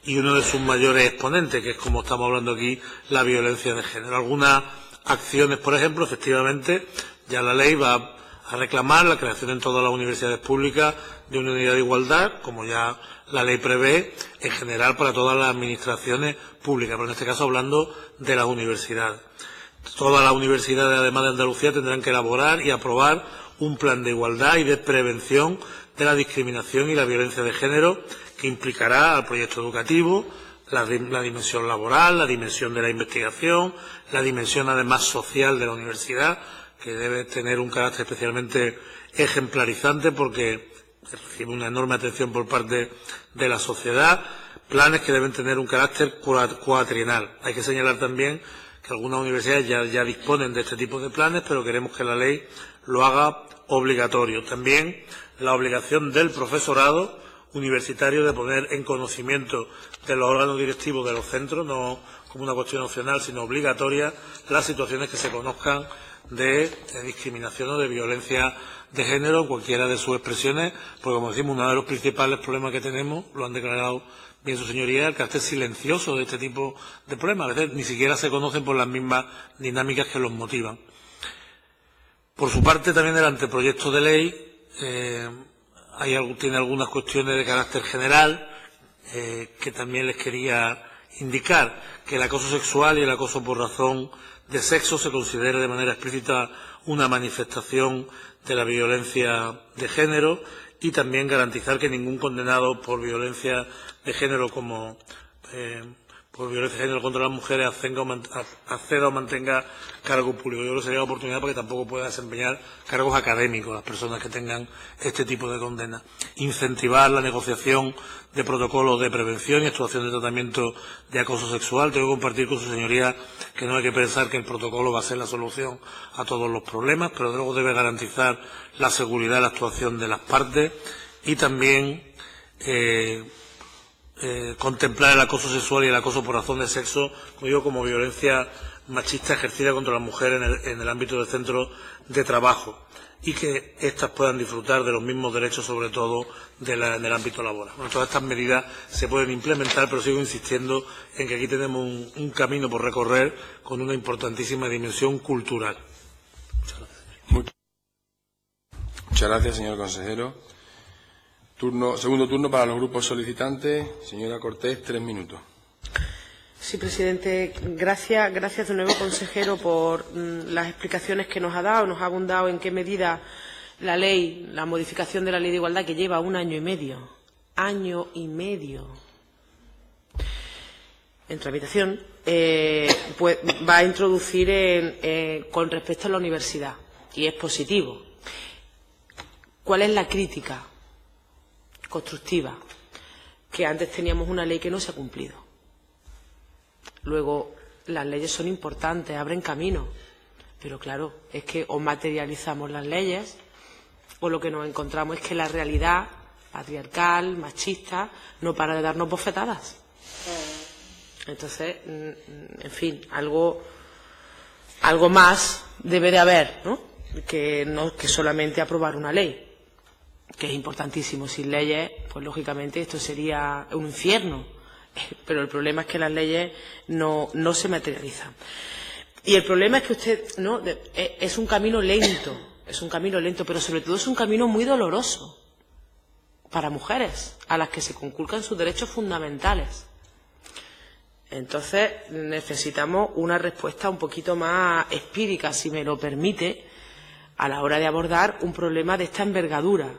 [SPEAKER 2] y uno de sus mayores exponentes, que es, como estamos hablando aquí, la violencia de género. Algunas acciones, por ejemplo, efectivamente, ya la ley va a reclamar la creación en todas las universidades públicas de una unidad de igualdad, como ya la ley prevé, en general para todas las administraciones públicas, pero en este caso hablando de las universidades. Todas las universidades, además de Andalucía, tendrán que elaborar y aprobar un plan de igualdad y de prevención de la discriminación y la violencia de género, que implicará al proyecto educativo, la dimensión laboral, la dimensión de la investigación, la dimensión además social de la universidad, que debe tener un carácter especialmente ejemplarizante porque recibe una enorme atención por parte de la sociedad, planes que deben tener un carácter cuatrienal. Hay que señalar también que algunas universidades ya disponen de este tipo de planes, pero queremos que la ley lo haga obligatorio. También la obligación del profesorado universitario de poner en conocimiento de los órganos directivos de los centros, no como una cuestión opcional, sino obligatoria, las situaciones que se conozcan de discriminación o de violencia de género en cualquiera de sus expresiones, porque, como decimos, uno de los principales problemas que tenemos, lo han declarado bien su señoría, el carácter silencioso de este tipo de problemas. A veces ni siquiera se conocen por las mismas dinámicas que los motivan. Por su parte, también el anteproyecto de ley tiene algunas cuestiones de carácter general que también les quería indicar, que el acoso sexual y el acoso por razón de sexo se considere de manera explícita una manifestación de la violencia de género, y también garantizar que ningún condenado por violencia de género por violencia de género contra las mujeres acceda o mantenga cargo público. Yo creo que sería una oportunidad porque tampoco pueda desempeñar cargos académicos las personas que tengan este tipo de condena. Incentivar la negociación de protocolos de prevención y actuación de tratamiento de acoso sexual. Tengo que compartir con su señoría que no hay que pensar que el protocolo va a ser la solución a todos los problemas, pero luego debe garantizar la seguridad y la actuación de las partes, y también contemplar el acoso sexual y el acoso por razón de sexo, como digo, como violencia machista ejercida contra las mujeres en el ámbito del centro de trabajo, y que éstas puedan disfrutar de los mismos derechos, sobre todo en el ámbito laboral. Bueno, todas estas medidas se pueden implementar, pero sigo insistiendo en que aquí tenemos un camino por recorrer con una importantísima dimensión cultural. Muchas gracias.
[SPEAKER 1] Muchas gracias, señor consejero. Segundo turno para los grupos solicitantes. Señora Cortés, 3 minutos.
[SPEAKER 4] Sí, presidente. Gracias de nuevo, consejero, por las explicaciones que nos ha dado. Nos ha abundado en qué medida la modificación de la Ley de Igualdad, que lleva 1 año y medio, en tramitación, pues va a introducir con respecto a la universidad, y es positivo. ¿Cuál es la crítica constructiva? Que antes teníamos una ley que no se ha cumplido. Luego, las leyes son importantes, abren camino, pero claro, es que o materializamos las leyes o lo que nos encontramos es que la realidad patriarcal, machista, no para de darnos bofetadas. Entonces, en fin, algo más debe de haber, ¿no? Que solamente aprobar una ley, que es importantísimo. Sin leyes, pues lógicamente esto sería un infierno, pero el problema es que las leyes no se materializan. Y el problema es que usted, ¿no?, es un camino lento, pero sobre todo es un camino muy doloroso para mujeres a las que se conculcan sus derechos fundamentales. Entonces, necesitamos una respuesta un poquito más empírica, si me lo permite, a la hora de abordar un problema de esta envergadura.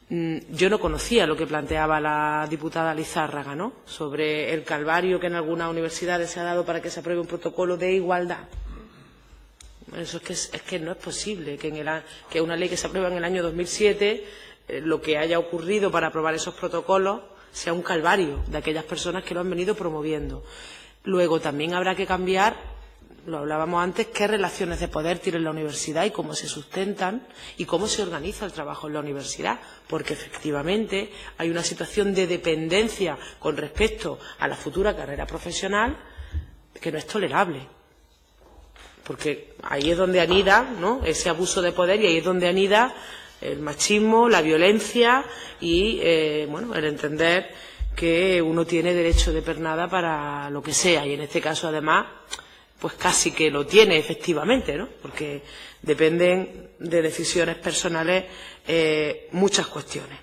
[SPEAKER 4] Yo no conocía lo que planteaba la diputada Lizárraga, ¿no?, sobre el calvario que en algunas universidades se ha dado para que se apruebe un protocolo de igualdad. Eso es que no es posible que una ley que se aprueba en el año 2007, lo que haya ocurrido para aprobar esos protocolos sea un calvario de aquellas personas que lo han venido promoviendo. Luego también habrá que cambiar, lo hablábamos antes, qué relaciones de poder tiene la universidad y cómo se sustentan y cómo se organiza el trabajo en la universidad, porque efectivamente hay una situación de dependencia con respecto a la futura carrera profesional que no es tolerable, porque ahí es donde anida, ¿no?, ese abuso de poder, y ahí es donde anida el machismo, la violencia y el entender que uno tiene derecho de pernada para lo que sea, y en este caso además pues casi que lo tiene efectivamente, ¿no?, porque dependen de decisiones personales muchas cuestiones.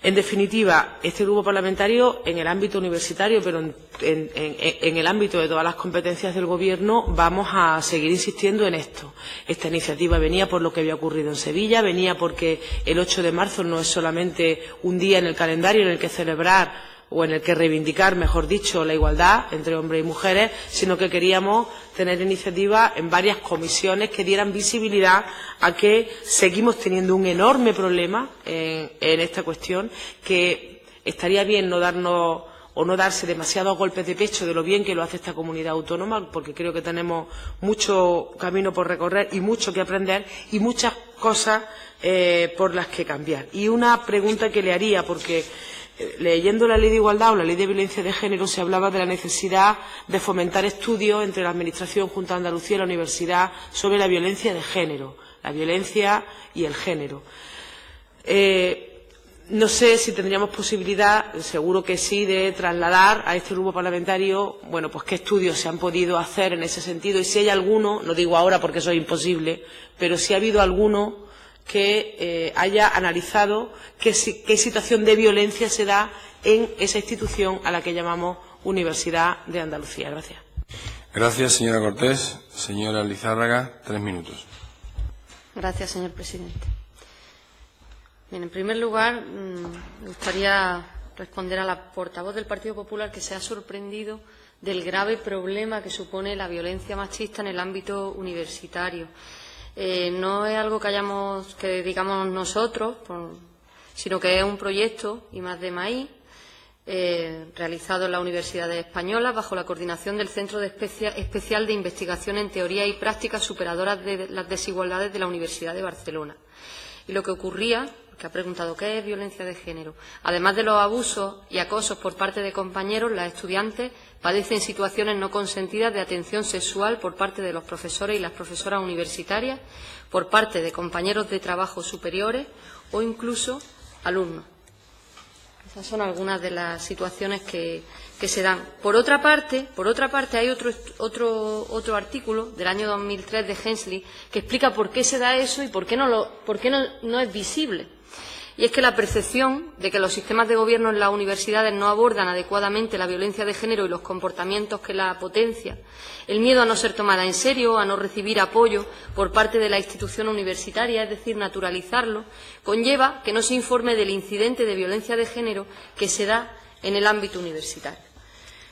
[SPEAKER 4] En definitiva, este grupo parlamentario, en el ámbito universitario, pero en el ámbito de todas las competencias del Gobierno, vamos a seguir insistiendo en esto. Esta iniciativa venía por lo que había ocurrido en Sevilla, venía porque el 8 de marzo no es solamente un día en el calendario en el que celebrar o en el que reivindicar, mejor dicho, la igualdad entre hombres y mujeres, sino que queríamos tener iniciativas en varias comisiones que dieran visibilidad a que seguimos teniendo un enorme problema en esta cuestión, que estaría bien no darse demasiados golpes de pecho de lo bien que lo hace esta comunidad autónoma, porque creo que tenemos mucho camino por recorrer y mucho que aprender y muchas cosas por las que cambiar. Y una pregunta que le haría, porque leyendo la Ley de Igualdad o la Ley de Violencia de Género se hablaba de la necesidad de fomentar estudios entre la Administración, Junta de Andalucía y la Universidad sobre la violencia de género, la violencia y el género. No sé si tendríamos posibilidad, seguro que sí, de trasladar a este grupo parlamentario, bueno, pues qué estudios se han podido hacer en ese sentido, y si hay alguno, no digo ahora porque eso es imposible, pero si ha habido alguno que haya analizado qué situación de violencia se da en esa institución a la que llamamos Universidad de Andalucía. Gracias.
[SPEAKER 1] Gracias, señora Cortés. Señora Lizárraga, 3 minutos.
[SPEAKER 5] Gracias, señor presidente. Bien, en primer lugar, me gustaría responder a la portavoz del Partido Popular, que se ha sorprendido del grave problema que supone la violencia machista en el ámbito universitario. No es algo que digamos nosotros, sino que es un proyecto I+D+I realizado en las universidades españolas bajo la coordinación del Centro Especial de Investigación en Teoría y Prácticas Superadoras de las Desigualdades de la Universidad de Barcelona. Y lo que ocurría, que ha preguntado qué es violencia de género, además de los abusos y acosos por parte de compañeros, las estudiantes padecen situaciones no consentidas de atención sexual por parte de los profesores y las profesoras universitarias, por parte de compañeros de trabajo superiores o incluso alumnos. Estas son algunas de las situaciones que se dan. Por otra parte, hay otro artículo del año 2003 de Hensley que explica por qué se da eso y por qué no es visible. Y es que la percepción de que los sistemas de gobierno en las universidades no abordan adecuadamente la violencia de género y los comportamientos que la potencian, el miedo a no ser tomada en serio, a no recibir apoyo por parte de la institución universitaria, es decir, naturalizarlo, conlleva que no se informe del incidente de violencia de género que se da en el ámbito universitario.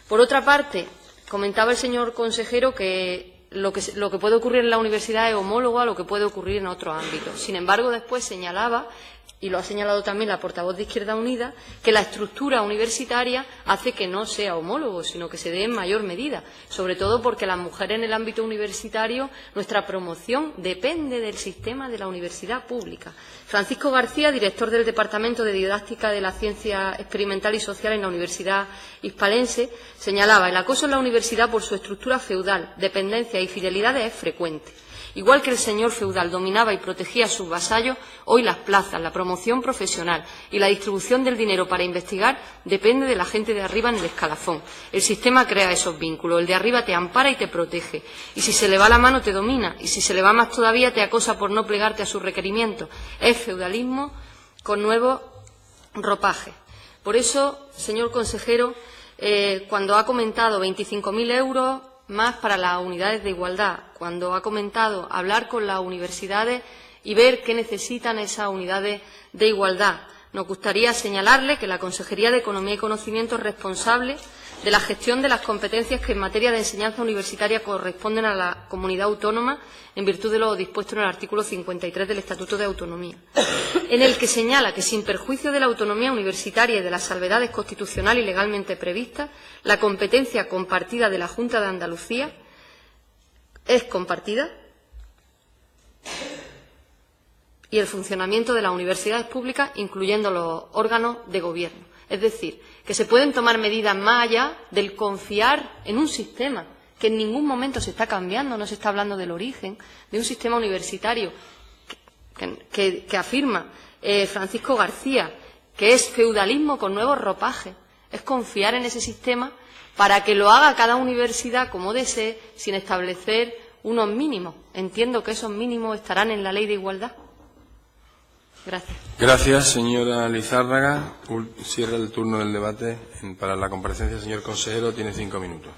[SPEAKER 5] Por otra parte, comentaba el señor consejero que lo que puede ocurrir en la universidad es homólogo a lo que puede ocurrir en otros ámbitos. Sin embargo, después señalaba, y lo ha señalado también la portavoz de Izquierda Unida, que la estructura universitaria hace que no sea homólogo, sino que se dé en mayor medida, sobre todo porque las mujeres en el ámbito universitario, nuestra promoción depende del sistema de la universidad pública. Francisco García, director del Departamento de Didáctica de la Ciencia Experimental y Social en la Universidad Hispalense, señalaba: el acoso en la universidad por su estructura feudal, dependencia y fidelidades es frecuente. Igual que el señor feudal dominaba y protegía a sus vasallos, hoy las plazas, la promoción profesional y la distribución del dinero para investigar depende de la gente de arriba en el escalafón. El sistema crea esos vínculos. El de arriba te ampara y te protege. Y si se le va la mano, te domina. Y si se le va más todavía, te acosa por no plegarte a sus requerimientos. Es feudalismo con nuevos ropajes. Por eso, señor consejero, cuando ha comentado 25.000 euros más para las unidades de igualdad, cuando ha comentado hablar con las universidades y ver qué necesitan esas unidades de igualdad, nos gustaría señalarle que la Consejería de Economía y Conocimiento es responsable de la gestión de las competencias que en materia de enseñanza universitaria corresponden a la comunidad autónoma en virtud de lo dispuesto en el artículo 53 del Estatuto de Autonomía, en el que señala que, sin perjuicio de la autonomía universitaria y de las salvedades constitucional y legalmente previstas, la competencia compartida de la Junta de Andalucía es compartida y el funcionamiento de las universidades públicas, incluyendo los órganos de gobierno. Es decir, que se pueden tomar medidas más allá del confiar en un sistema que en ningún momento se está cambiando, no se está hablando del origen de un sistema universitario que afirma Francisco García, que es feudalismo con nuevos ropajes. Es confiar en ese sistema para que lo haga cada universidad como desee, sin establecer unos mínimos. Entiendo que esos mínimos estarán en la Ley de Igualdad. Gracias.
[SPEAKER 1] Gracias, señora Lizárraga. Cierra el turno del debate. Para la comparecencia, señor consejero, tiene 5 minutos.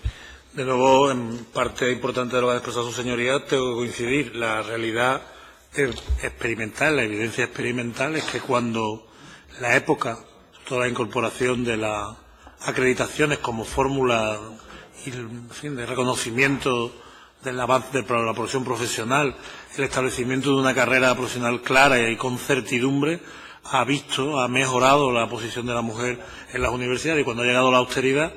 [SPEAKER 2] De nuevo, en parte importante de lo que ha expresado su señoría, tengo que coincidir. La realidad experimental, la evidencia experimental, es que cuando la época, toda la incorporación de las acreditaciones como fórmula de reconocimiento del avance de la profesión profesional, el establecimiento de una carrera profesional clara y con certidumbre, ha mejorado la posición de la mujer en las universidades. Y cuando ha llegado la austeridad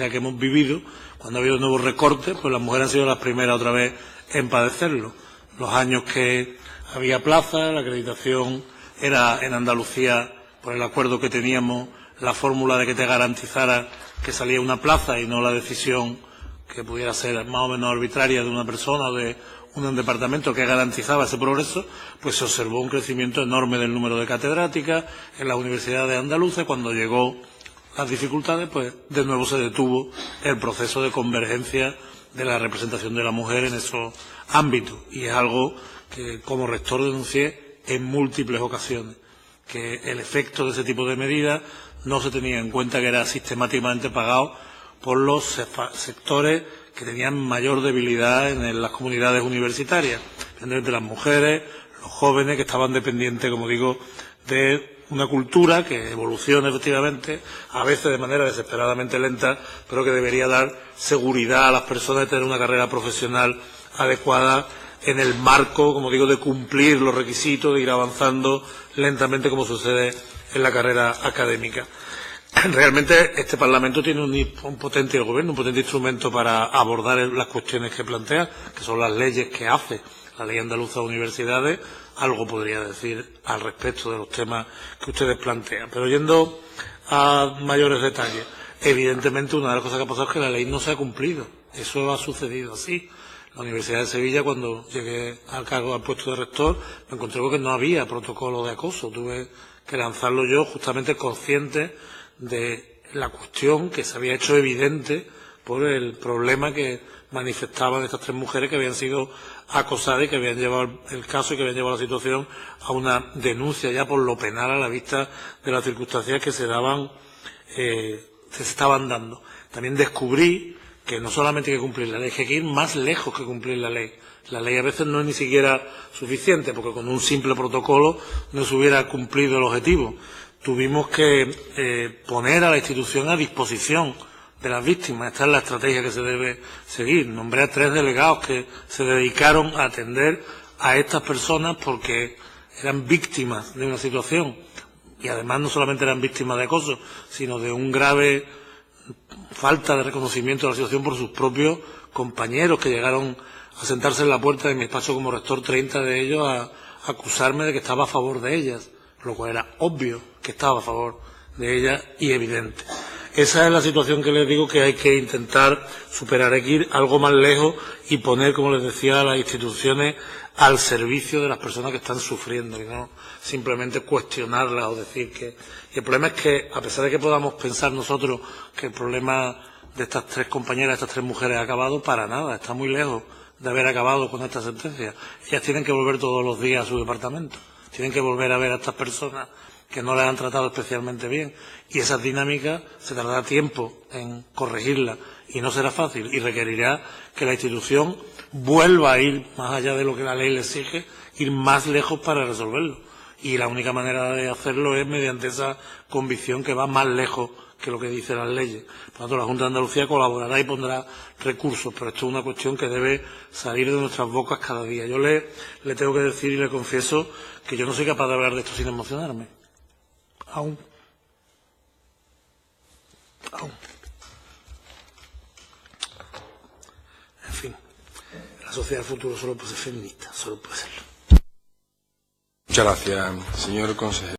[SPEAKER 2] que hemos vivido, cuando ha habido nuevos recortes, pues las mujeres han sido las primeras otra vez en padecerlo. Los años que había plaza, la acreditación era en Andalucía, por el acuerdo que teníamos, la fórmula de que te garantizara que salía una plaza y no la decisión que pudiera ser más o menos arbitraria de una persona o de un departamento que garantizaba ese progreso, pues se observó un crecimiento enorme del número de catedráticas en las universidades andaluzas. Cuando llegó las dificultades, pues de nuevo se detuvo el proceso de convergencia de la representación de la mujer en esos ámbitos. Y es algo que como rector denuncié en múltiples ocasiones, que el efecto de ese tipo de medidas no se tenía en cuenta, que era sistemáticamente pagado por los sectores que tenían mayor debilidad en las comunidades universitarias, de las mujeres, los jóvenes, que estaban dependientes, como digo, de una cultura que evoluciona efectivamente, a veces de manera desesperadamente lenta, pero que debería dar seguridad a las personas de tener una carrera profesional adecuada en el marco, como digo, de cumplir los requisitos, de ir avanzando lentamente como sucede en la carrera académica. Realmente este Parlamento tiene un potente, el Gobierno, un potente instrumento para abordar las cuestiones que plantea, que son las leyes que hace la Ley Andaluza de Universidades. Algo podría decir al respecto de los temas que ustedes plantean. Pero yendo a mayores detalles, evidentemente una de las cosas que ha pasado es que la ley no se ha cumplido. Eso ha sucedido así. La Universidad de Sevilla, cuando llegué al puesto de rector, me encontré con que no había protocolo de acoso. Tuve que lanzarlo yo, justamente consciente de la cuestión que se había hecho evidente por el problema que manifestaban estas 3 mujeres que habían sido acosadas y que habían llevado el caso y que habían llevado la situación a una denuncia ya por lo penal a la vista de las circunstancias que se estaban dando. También descubrí que no solamente hay que cumplir la ley, que hay que ir más lejos que cumplir la ley. La ley a veces no es ni siquiera suficiente, porque con un simple protocolo no se hubiera cumplido el objetivo. Tuvimos que poner a la institución a disposición de las víctimas. Esta es la estrategia que se debe seguir. Nombré a 3 delegados que se dedicaron a atender a estas personas porque eran víctimas de una situación. Y además no solamente eran víctimas de acoso, sino de un grave falta de reconocimiento de la situación por sus propios compañeros, que llegaron a sentarse en la puerta de mi despacho como rector, 30 de ellos, a acusarme de que estaba a favor de ellas, lo cual era obvio que estaba a favor de ellas y evidente. Esa es la situación que les digo que hay que intentar superar, hay que ir algo más lejos y poner, como les decía, a las instituciones al servicio de las personas que están sufriendo y no simplemente cuestionarlas o decir que... Y el problema es que, a pesar de que podamos pensar nosotros que el problema de estas 3 compañeras, estas 3 mujeres ha acabado, para nada, está muy lejos de haber acabado con esta sentencia. Ellas tienen que volver todos los días a su departamento, tienen que volver a ver a estas personas que no las han tratado especialmente bien, y esas dinámicas se tardará tiempo en corregirlas y no será fácil y requerirá que la institución vuelva a ir más allá de lo que la ley le exige, ir más lejos para resolverlo. Y la única manera de hacerlo es mediante esa convicción que va más lejos que lo que dicen las leyes. Por lo tanto, la Junta de Andalucía colaborará y pondrá recursos, pero esto es una cuestión que debe salir de nuestras bocas cada día. Yo le tengo que decir y le confieso que yo no soy capaz de hablar de esto sin emocionarme. Aún. En fin, la sociedad del futuro solo puede ser feminista, solo puede serlo.
[SPEAKER 1] Muchas gracias, señor consejero.